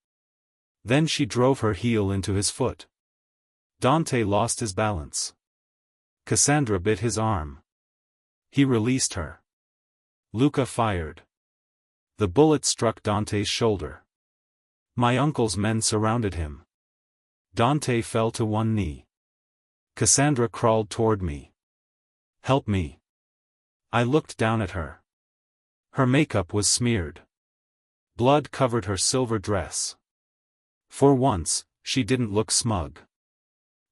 Then she drove her heel into his foot. Dante lost his balance. Cassandra bit his arm. He released her. Luca fired. The bullet struck Dante's shoulder. My uncle's men surrounded him. Dante fell to one knee. Cassandra crawled toward me. Help me. I looked down at her. Her makeup was smeared. Blood covered her silver dress. For once, she didn't look smug.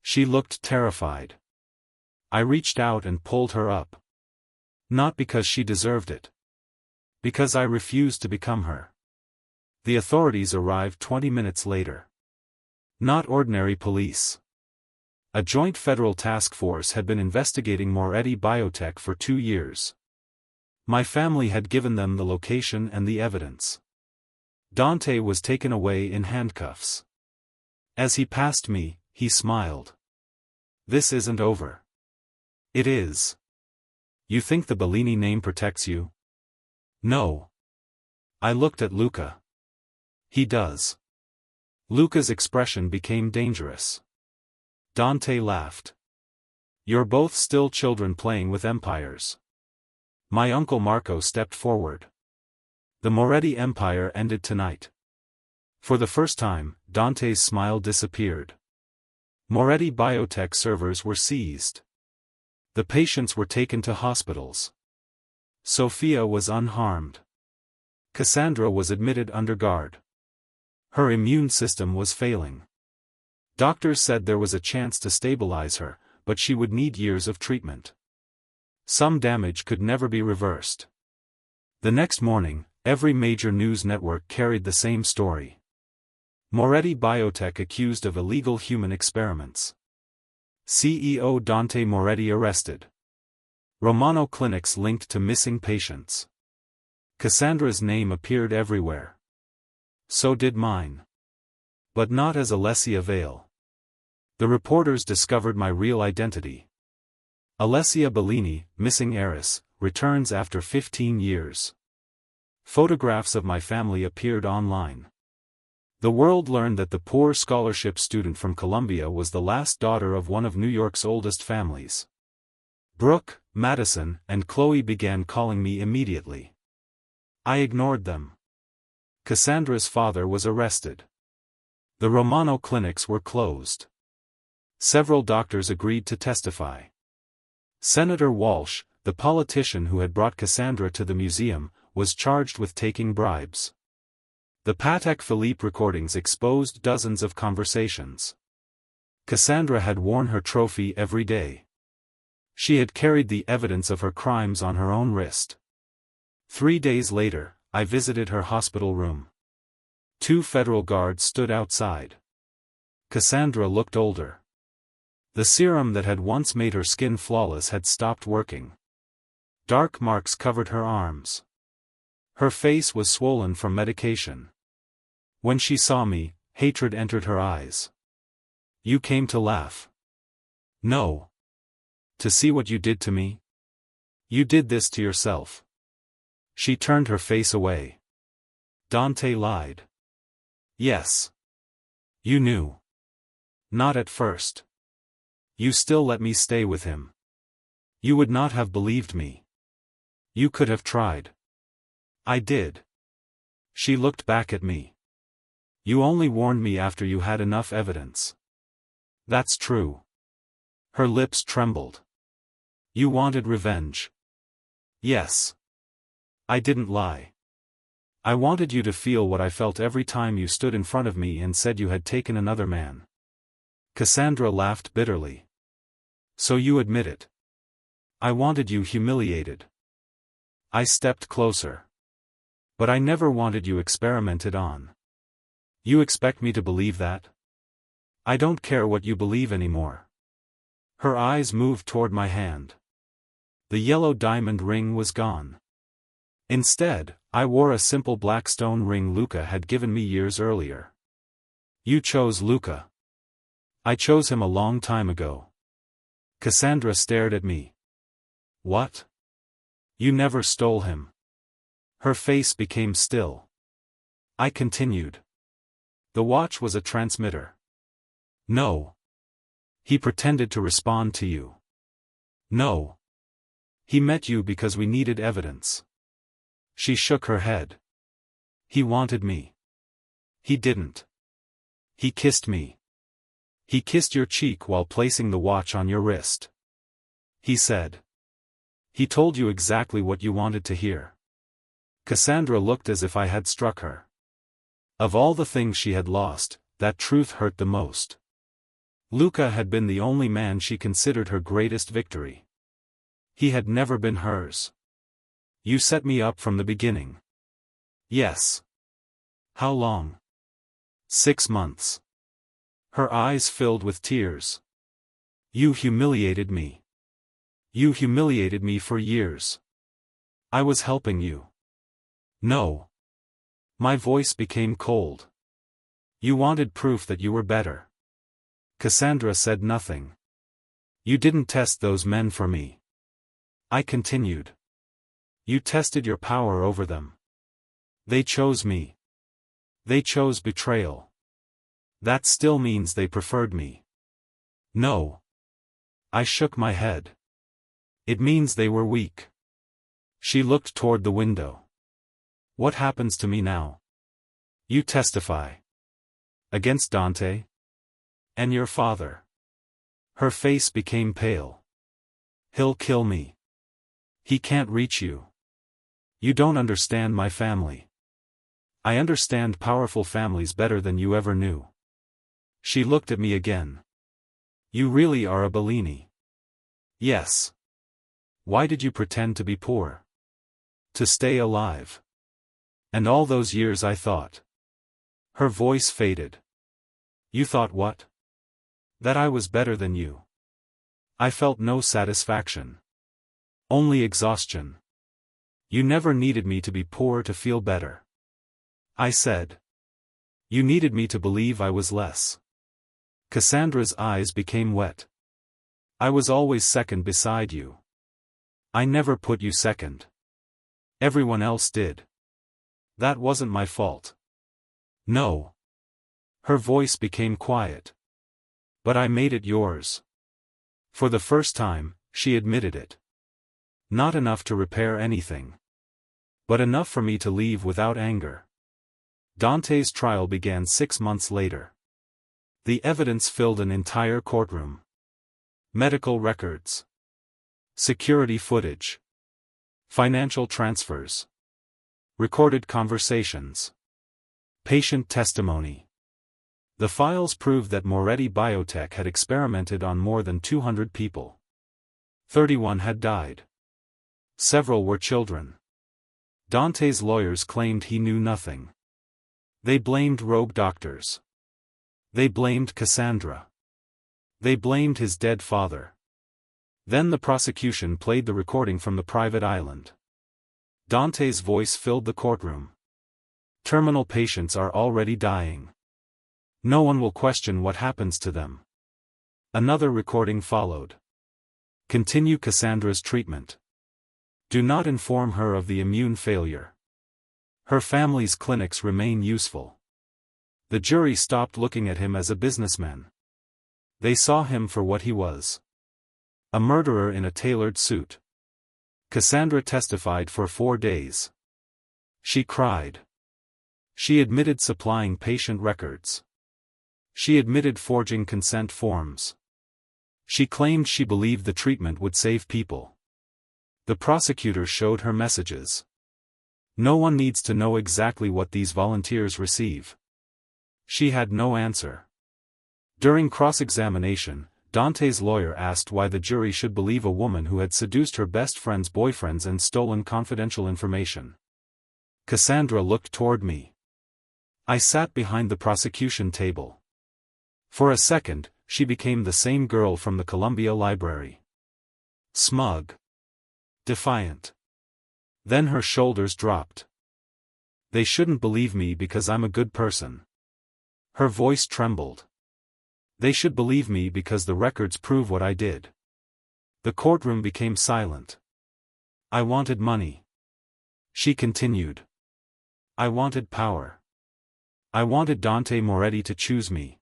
She looked terrified. I reached out and pulled her up. Not because she deserved it. Because I refused to become her. The authorities arrived 20 minutes later. Not ordinary police. A joint federal task force had been investigating Moretti Biotech for 2 years. My family had given them the location and the evidence. Dante was taken away in handcuffs. As he passed me, he smiled. This isn't over. It is. You think the Bellini name protects you? No. I looked at Luca. He does. Luca's expression became dangerous. Dante laughed. You're both still children playing with empires. My uncle Marco stepped forward. The Moretti Empire ended tonight. For the first time, Dante's smile disappeared. Moretti Biotech servers were seized. The patients were taken to hospitals. Sophia was unharmed. Cassandra was admitted under guard. Her immune system was failing. Doctors said there was a chance to stabilize her, but she would need years of treatment. Some damage could never be reversed. The next morning, every major news network carried the same story. Moretti Biotech accused of illegal human experiments. CEO Dante Moretti arrested. Romano clinics linked to missing patients. Cassandra's name appeared everywhere. So did mine. But not as Alessia Vale. The reporters discovered my real identity. Alessia Bellini, missing heiress, returns after 15 years. Photographs of my family appeared online. The world learned that the poor scholarship student from Columbia was the last daughter of one of New York's oldest families. Brooke, Madison, and Chloe began calling me immediately. I ignored them. Cassandra's father was arrested. The Romano clinics were closed. Several doctors agreed to testify. Senator Walsh, the politician who had brought Cassandra to the museum, was charged with taking bribes. The Patek Philippe recordings exposed dozens of conversations. Cassandra had worn her trophy every day. She had carried the evidence of her crimes on her own wrist. 3 days later, I visited her hospital room. 2 federal guards stood outside. Cassandra looked older. The serum that had once made her skin flawless had stopped working. Dark marks covered her arms. Her face was swollen from medication. When she saw me, hatred entered her eyes. You came to laugh. No. To see what you did to me? You did this to yourself. She turned her face away. Dante lied. Yes. You knew. Not at first. You still let me stay with him. You would not have believed me. You could have tried. I did. She looked back at me. You only warned me after you had enough evidence. That's true. Her lips trembled. You wanted revenge. Yes. I didn't lie. I wanted you to feel what I felt every time you stood in front of me and said you had taken another man. Cassandra laughed bitterly. So you admit it. I wanted you humiliated. I stepped closer. But I never wanted you experimented on. You expect me to believe that? I don't care what you believe anymore. Her eyes moved toward my hand. The yellow diamond ring was gone. Instead, I wore a simple black stone ring Luca had given me years earlier. You chose Luca. I chose him a long time ago. Cassandra stared at me. What? You never stole him. Her face became still. I continued. The watch was a transmitter. No. He pretended to respond to you. No. He met you because we needed evidence. She shook her head. He wanted me. He didn't. He kissed me. He kissed your cheek while placing the watch on your wrist. He said. He told you exactly what you wanted to hear. Cassandra looked as if I had struck her. Of all the things she had lost, that truth hurt the most. Luca had been the only man she considered her greatest victory. He had never been hers. You set me up from the beginning. Yes. How long? 6 months. Her eyes filled with tears. You humiliated me. You humiliated me for years. I was helping you. No. My voice became cold. You wanted proof that you were better. Cassandra said nothing. You didn't test those men for me. I continued. You tested your power over them. They chose me. They chose betrayal. That still means they preferred me. No. I shook my head. It means they were weak. She looked toward the window. What happens to me now? You testify. Against Dante? And your father? Her face became pale. He'll kill me. He can't reach you. You don't understand my family. I understand powerful families better than you ever knew. She looked at me again. You really are a Bellini. Yes. Why did you pretend to be poor? To stay alive. And all those years I thought. Her voice faded. You thought what? That I was better than you. I felt no satisfaction. Only exhaustion. You never needed me to be poor to feel better. I said. You needed me to believe I was less. Cassandra's eyes became wet. I was always second beside you. I never put you second. Everyone else did. That wasn't my fault. No. Her voice became quiet. But I made it yours. For the first time, she admitted it. Not enough to repair anything. But enough for me to leave without anger. Dante's trial began 6 months later. The evidence filled an entire courtroom. Medical records. Security footage. Financial transfers. Recorded conversations. Patient testimony. The files proved that Moretti Biotech had experimented on more than 200 people. 31 had died. Several were children. Dante's lawyers claimed he knew nothing. They blamed rogue doctors. They blamed Cassandra. They blamed his dead father. Then the prosecution played the recording from the private island. Dante's voice filled the courtroom. Terminal patients are already dying. No one will question what happens to them. Another recording followed. Continue Cassandra's treatment. Do not inform her of the immune failure. Her family's clinics remain useful. The jury stopped looking at him as a businessman. They saw him for what he was. A murderer in a tailored suit. Cassandra testified for 4 days. She cried. She admitted supplying patient records. She admitted forging consent forms. She claimed she believed the treatment would save people. The prosecutor showed her messages. No one needs to know exactly what these volunteers receive. She had no answer. During cross-examination, Dante's lawyer asked why the jury should believe a woman who had seduced her best friend's boyfriends and stolen confidential information. Cassandra looked toward me. I sat behind the prosecution table. For a second, she became the same girl from the Columbia Library. Smug. Defiant. Then her shoulders dropped. They shouldn't believe me because I'm a good person. Her voice trembled. They should believe me because the records prove what I did. The courtroom became silent. I wanted money. She continued. I wanted power. I wanted Dante Moretti to choose me.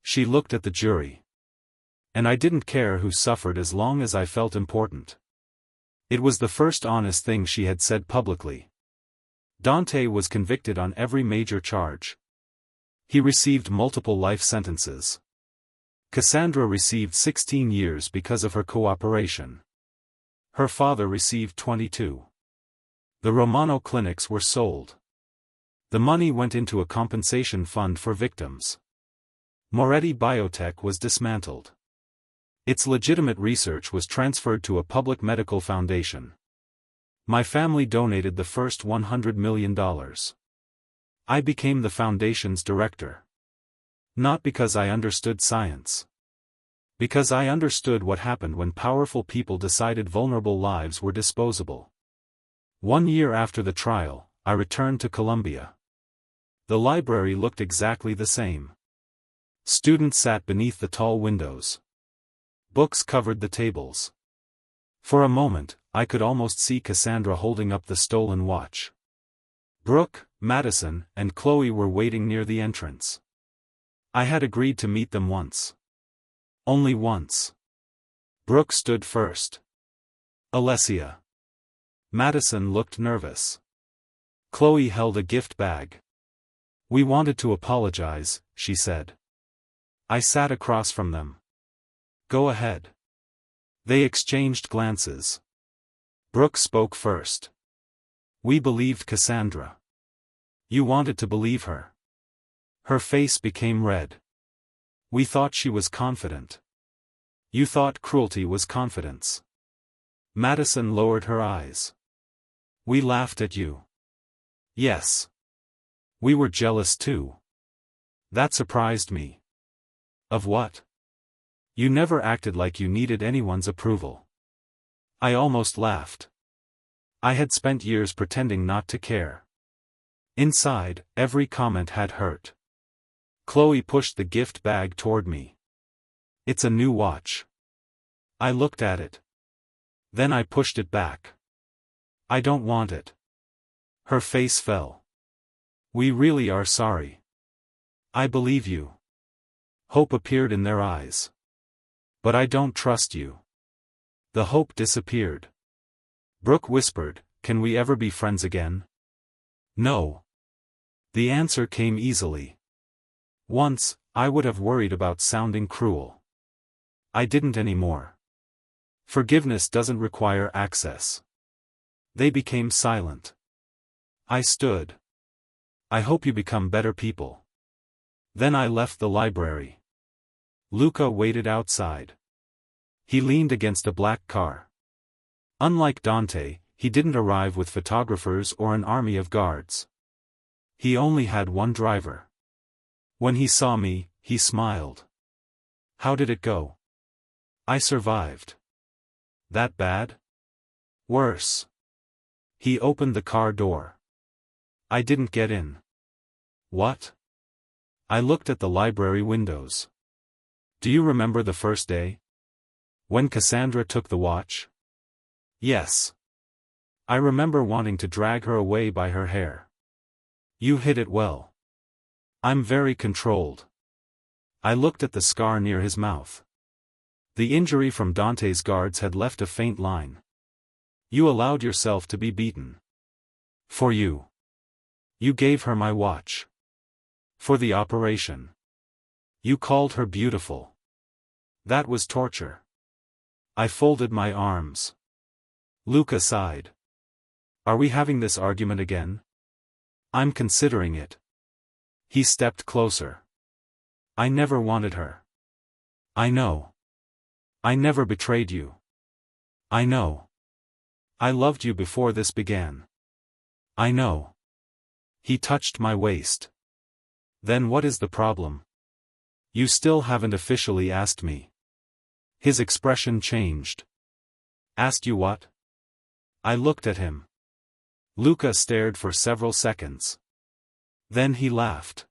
She looked at the jury. And I didn't care who suffered as long as I felt important. It was the first honest thing she had said publicly. Dante was convicted on every major charge. He received multiple life sentences. Cassandra received 16 years because of her cooperation. Her father received 22. The Romano clinics were sold. The money went into a compensation fund for victims. Moretti Biotech was dismantled. Its legitimate research was transferred to a public medical foundation. My family donated the first $100 million. I became the foundation's director. Not because I understood science. Because I understood what happened when powerful people decided vulnerable lives were disposable. 1 year after the trial, I returned to Columbia. The library looked exactly the same. Students sat beneath the tall windows. Books covered the tables. For a moment, I could almost see Cassandra holding up the stolen watch. Brooke, Madison, and Chloe were waiting near the entrance. I had agreed to meet them once. Only once. Brooke stood first. Alessia. Madison looked nervous. Chloe held a gift bag. We wanted to apologize, she said. I sat across from them. Go ahead. They exchanged glances. Brooke spoke first. We believed Cassandra. You wanted to believe her. Her face became red. We thought she was confident. You thought cruelty was confidence. Madison lowered her eyes. We laughed at you. Yes. We were jealous too. That surprised me. Of what? You never acted like you needed anyone's approval. I almost laughed. I had spent years pretending not to care. Inside, every comment had hurt. Chloe pushed the gift bag toward me. It's a new watch. I looked at it. Then I pushed it back. I don't want it. Her face fell. We really are sorry. I believe you. Hope appeared in their eyes. But I don't trust you. The hope disappeared. Brooke whispered, can we ever be friends again? No. The answer came easily. Once, I would have worried about sounding cruel. I didn't anymore. Forgiveness doesn't require access. They became silent. I stood. I hope you become better people. Then I left the library. Luca waited outside. He leaned against a black car. Unlike Dante, he didn't arrive with photographers or an army of guards. He only had one driver. When he saw me, he smiled. How did it go? I survived. That bad? Worse. He opened the car door. I didn't get in. What? I looked at the library windows. Do you remember the first day? When Cassandra took the watch? Yes. I remember wanting to drag her away by her hair. You hid it well. I'm very controlled. I looked at the scar near his mouth. The injury from Dante's guards had left a faint line. You allowed yourself to be beaten. For you. You gave her my watch. For the operation. You called her beautiful. That was torture. I folded my arms. Luca sighed. Are we having this argument again? I'm considering it. He stepped closer. I never wanted her. I know. I never betrayed you. I know. I loved you before this began. I know. He touched my waist. Then what is the problem? You still haven't officially asked me. His expression changed. Asked you what? I looked at him. Luca stared for several seconds. Then he laughed.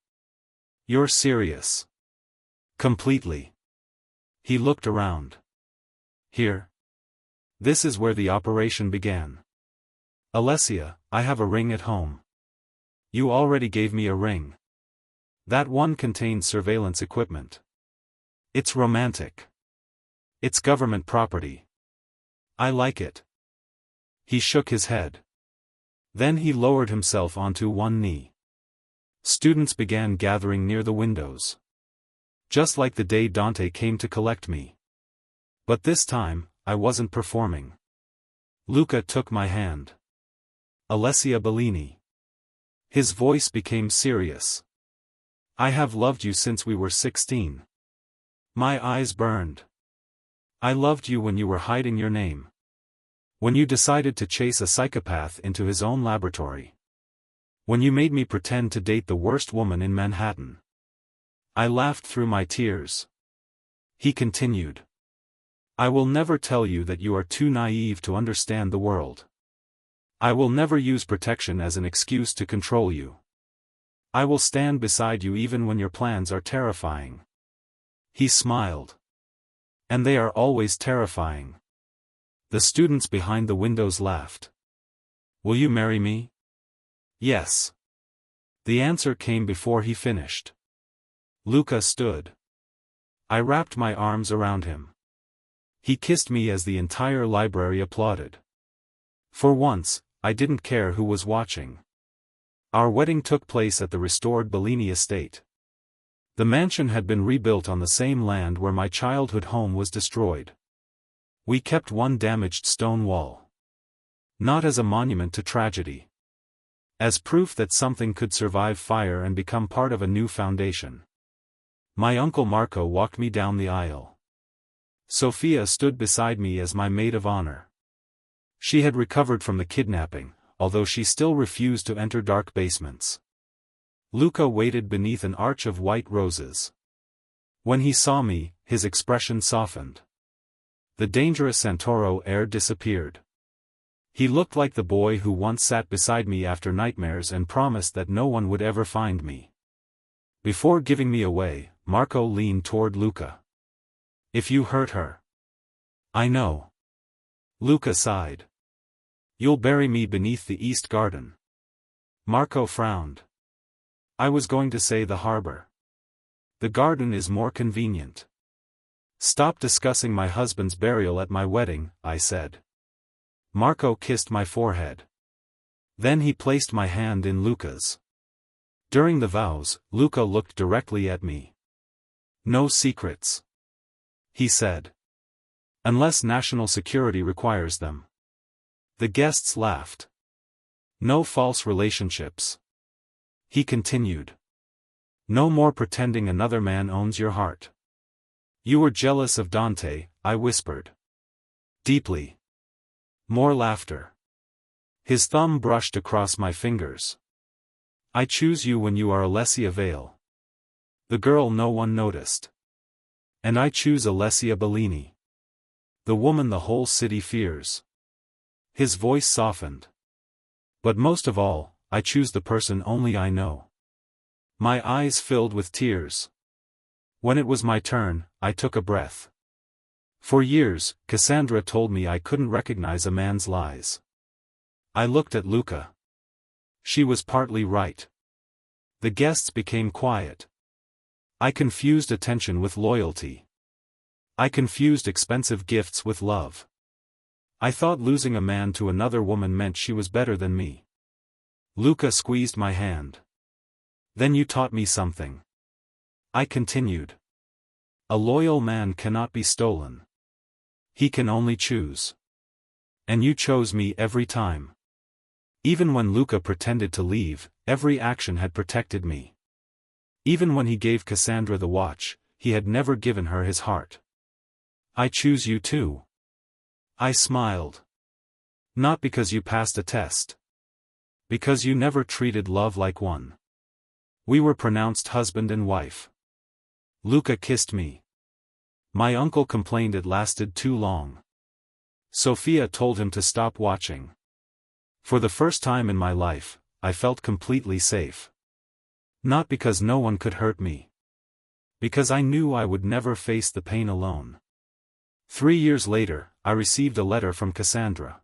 You're serious. Completely. He looked around. Here. This is where the operation began. Alessia, I have a ring at home. You already gave me a ring. That one contains surveillance equipment. It's romantic. It's government property. I like it. He shook his head. Then he lowered himself onto one knee. Students began gathering near the windows. Just like the day Dante came to collect me. But this time, I wasn't performing. Luca took my hand. Alessia Bellini. His voice became serious. I have loved you since we were 16. My eyes burned. I loved you when you were hiding your name. When you decided to chase a psychopath into his own laboratory. When you made me pretend to date the worst woman in Manhattan. I laughed through my tears. He continued. I will never tell you that you are too naive to understand the world. I will never use protection as an excuse to control you. I will stand beside you even when your plans are terrifying. He smiled. And they are always terrifying. The students behind the windows laughed. Will you marry me? Yes. The answer came before he finished. Luca stood. I wrapped my arms around him. He kissed me as the entire library applauded. For once, I didn't care who was watching. Our wedding took place at the restored Bellini estate. The mansion had been rebuilt on the same land where my childhood home was destroyed. We kept one damaged stone wall. Not as a monument to tragedy. As proof that something could survive fire and become part of a new foundation. My uncle Marco walked me down the aisle. Sophia stood beside me as my maid of honor. She had recovered from the kidnapping, although she still refused to enter dark basements. Luca waited beneath an arch of white roses. When he saw me, his expression softened. The dangerous Santoro air disappeared. He looked like the boy who once sat beside me after nightmares and promised that no one would ever find me. Before giving me away, Marco leaned toward Luca. If you hurt her. I know. Luca sighed. You'll bury me beneath the East Garden. Marco frowned. I was going to say the harbor. The garden is more convenient. Stop discussing my husband's burial at my wedding, I said. Marco kissed my forehead. Then he placed my hand in Luca's. During the vows, Luca looked directly at me. No secrets. He said. Unless national security requires them. The guests laughed. No false relationships. He continued. No more pretending another man owns your heart. You were jealous of Dante, I whispered. Deeply. More laughter. His thumb brushed across my fingers. I choose you when you are Alessia Vale. The girl no one noticed. And I choose Alessia Bellini. The woman the whole city fears. His voice softened. But most of all, I choose the person only I know. My eyes filled with tears. When it was my turn, I took a breath. For years, Cassandra told me I couldn't recognize a man's lies. I looked at Luca. She was partly right. The guests became quiet. I confused attention with loyalty. I confused expensive gifts with love. I thought losing a man to another woman meant she was better than me. Luca squeezed my hand. Then you taught me something. I continued. A loyal man cannot be stolen. He can only choose. And you chose me every time. Even when Luca pretended to leave, every action had protected me. Even when he gave Cassandra the watch, he had never given her his heart. I choose you too. I smiled. Not because you passed a test. Because you never treated love like one. We were pronounced husband and wife. Luca kissed me. My uncle complained it lasted too long. Sophia told him to stop watching. For the first time in my life, I felt completely safe. Not because no one could hurt me. Because I knew I would never face the pain alone. 3 years later, I received a letter from Cassandra.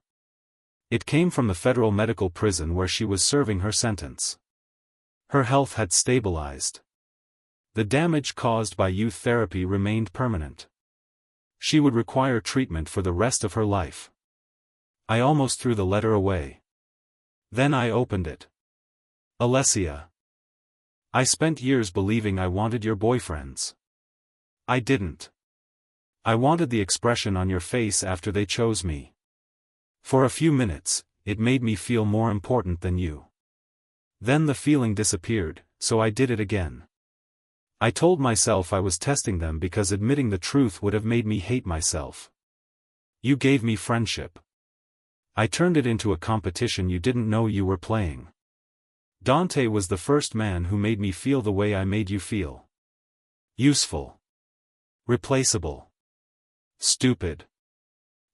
It came from the federal medical prison where she was serving her sentence. Her health had stabilized. The damage caused by youth therapy remained permanent. She would require treatment for the rest of her life. I almost threw the letter away. Then I opened it. Alessia. I spent years believing I wanted your boyfriends. I didn't. I wanted the expression on your face after they chose me. For a few minutes, it made me feel more important than you. Then the feeling disappeared, so I did it again. I told myself I was testing them because admitting the truth would have made me hate myself. You gave me friendship. I turned it into a competition you didn't know you were playing. Dante was the first man who made me feel the way I made you feel. Useful. Replaceable. Stupid.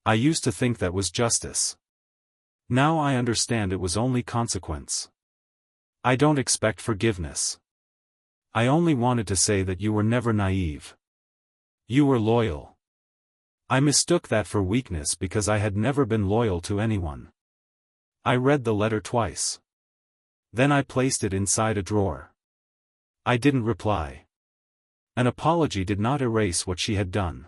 I used to think that was justice. Now I understand it was only consequence. I don't expect forgiveness. I only wanted to say that you were never naive. You were loyal. I mistook that for weakness because I had never been loyal to anyone. I read the letter twice. Then I placed it inside a drawer. I didn't reply. An apology did not erase what she had done.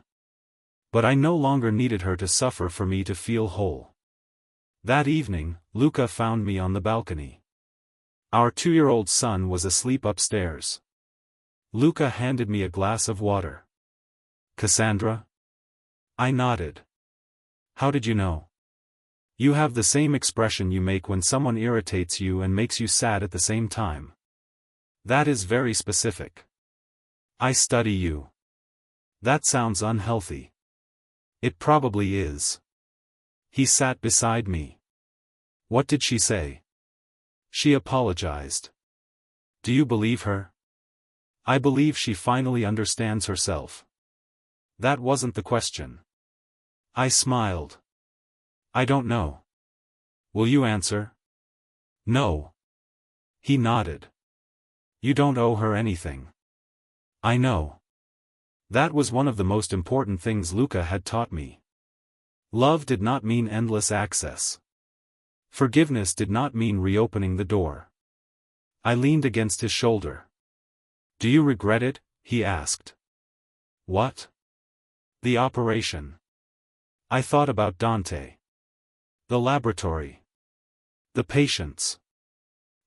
But I no longer needed her to suffer for me to feel whole. That evening, Luca found me on the balcony. Our 2-year-old son was asleep upstairs. Luca handed me a glass of water. Cassandra? I nodded. How did you know? You have the same expression you make when someone irritates you and makes you sad at the same time. That is very specific. I study you. That sounds unhealthy. It probably is. He sat beside me. What did she say? She apologized. Do you believe her? I believe she finally understands herself. That wasn't the question. I smiled. I don't know. Will you answer? No. He nodded. You don't owe her anything. I know. That was one of the most important things Luca had taught me. Love did not mean endless access. Forgiveness did not mean reopening the door. I leaned against his shoulder. Do you regret it? He asked. What? The operation. I thought about Dante. The laboratory. The patients.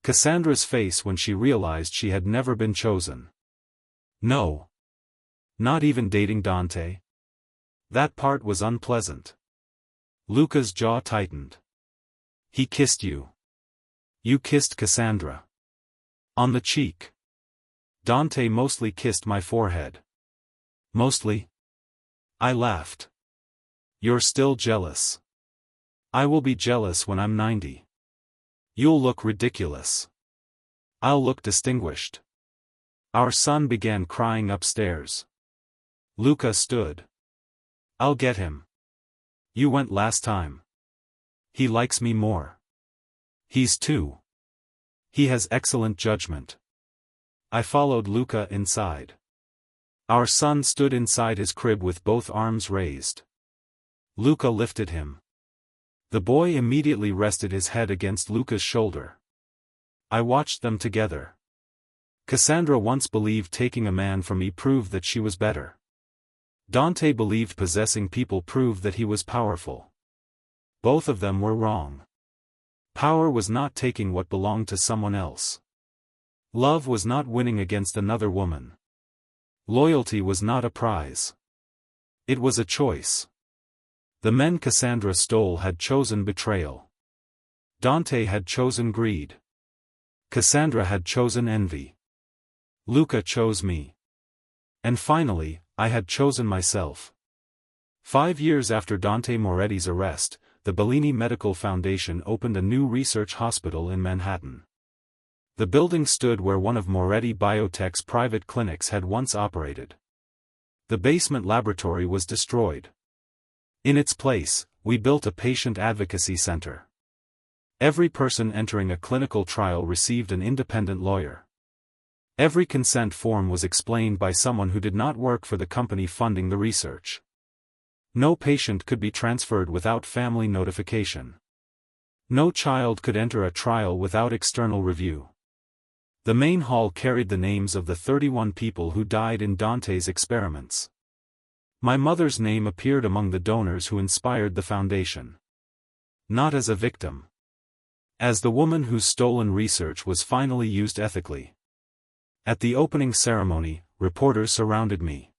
Cassandra's face when she realized she had never been chosen. No. Not even dating Dante. That part was unpleasant. Luca's jaw tightened. He kissed you. You kissed Cassandra. On the cheek. Dante mostly kissed my forehead. Mostly? I laughed. You're still jealous. I will be jealous when I'm 90. You'll look ridiculous. I'll look distinguished. Our son began crying upstairs. Luca stood. I'll get him. You went last time. He likes me more. He's 2. He has excellent judgment. I followed Luca inside. Our son stood inside his crib with both arms raised. Luca lifted him. The boy immediately rested his head against Luca's shoulder. I watched them together. Cassandra once believed taking a man from me proved that she was better. Dante believed possessing people proved that he was powerful. Both of them were wrong. Power was not taking what belonged to someone else. Love was not winning against another woman. Loyalty was not a prize. It was a choice. The men Cassandra stole had chosen betrayal. Dante had chosen greed. Cassandra had chosen envy. Luca chose me. And finally, I had chosen myself. 5 years after Dante Moretti's arrest, the Bellini Medical Foundation opened a new research hospital in Manhattan. The building stood where one of Moretti Biotech's private clinics had once operated. The basement laboratory was destroyed. In its place, we built a patient advocacy center. Every person entering a clinical trial received an independent lawyer. Every consent form was explained by someone who did not work for the company funding the research. No patient could be transferred without family notification. No child could enter a trial without external review. The main hall carried the names of the 31 people who died in Dante's experiments. My mother's name appeared among the donors who inspired the foundation. Not as a victim. As the woman whose stolen research was finally used ethically. At the opening ceremony, reporters surrounded me.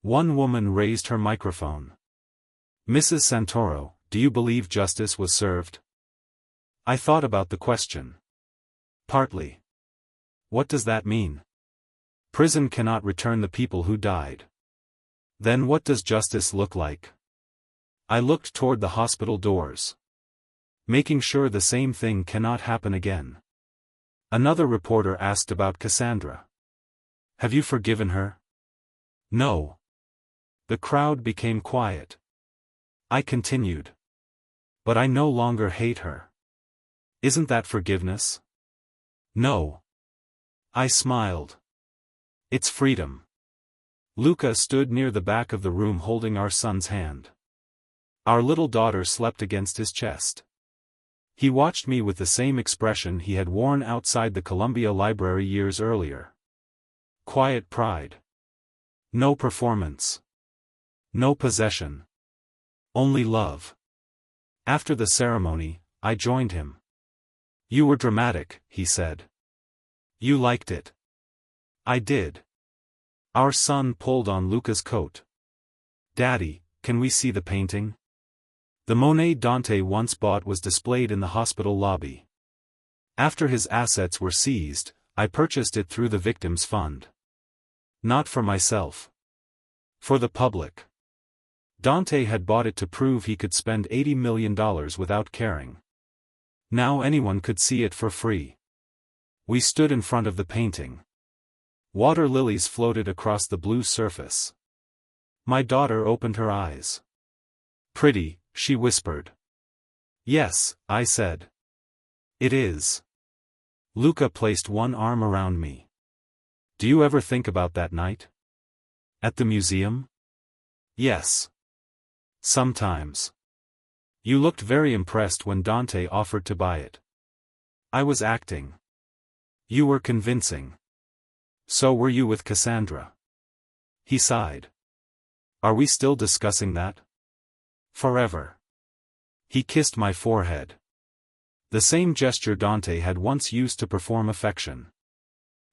One woman raised her microphone. "Mrs. Santoro, do you believe justice was served?" I thought about the question. Partly. What does that mean? Prison cannot return the people who died. Then what does justice look like? I looked toward the hospital doors. Making sure the same thing cannot happen again. Another reporter asked about Cassandra. "Have you forgiven her?" "No." The crowd became quiet. I continued. "But I no longer hate her. Isn't that forgiveness?" "No." I smiled. "It's freedom." Luca stood near the back of the room holding our son's hand. Our little daughter slept against his chest. He watched me with the same expression he had worn outside the Columbia Library years earlier. Quiet pride. No performance. No possession. Only love. After the ceremony, I joined him. "You were dramatic," he said. "You liked it." I did. Our son pulled on Luca's coat. "Daddy, can we see the painting?" The Monet Dante once bought was displayed in the hospital lobby. After his assets were seized, I purchased it through the victims' fund. Not for myself. For the public. Dante had bought it to prove he could spend $80 million without caring. Now anyone could see it for free. We stood in front of the painting. Water lilies floated across the blue surface. My daughter opened her eyes. "Pretty," she whispered. "Yes," I said. "It is." Luca placed one arm around me. "Do you ever think about that night? At the museum?" "Yes. Sometimes. You looked very impressed when Dante offered to buy it." "I was acting." "You were convincing." "So were you with Cassandra." He sighed. "Are we still discussing that?" "Forever." He kissed my forehead. The same gesture Dante had once used to perform affection.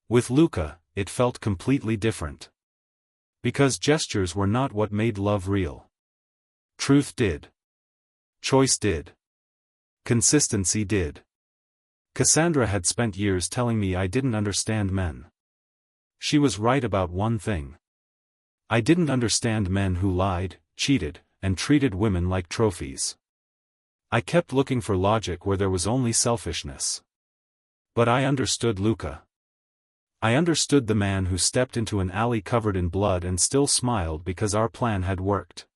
With Luca, it felt completely different. Because gestures were not what made love real. Truth did. Choice did. Consistency did. Cassandra had spent years telling me I didn't understand men. She was right about one thing. I didn't understand men who lied, cheated, and treated women like trophies. I kept looking for logic where there was only selfishness. But I understood Luca. I understood the man who stepped into an alley covered in blood and still smiled because our plan had worked.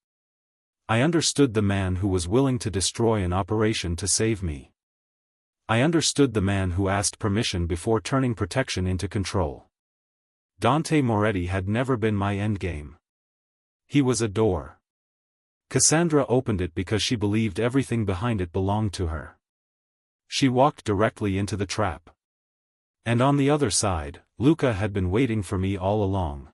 I understood the man who was willing to destroy an operation to save me. I understood the man who asked permission before turning protection into control. Dante Moretti had never been my endgame. He was a door. Cassandra opened it because she believed everything behind it belonged to her. She walked directly into the trap. And on the other side, Luca had been waiting for me all along.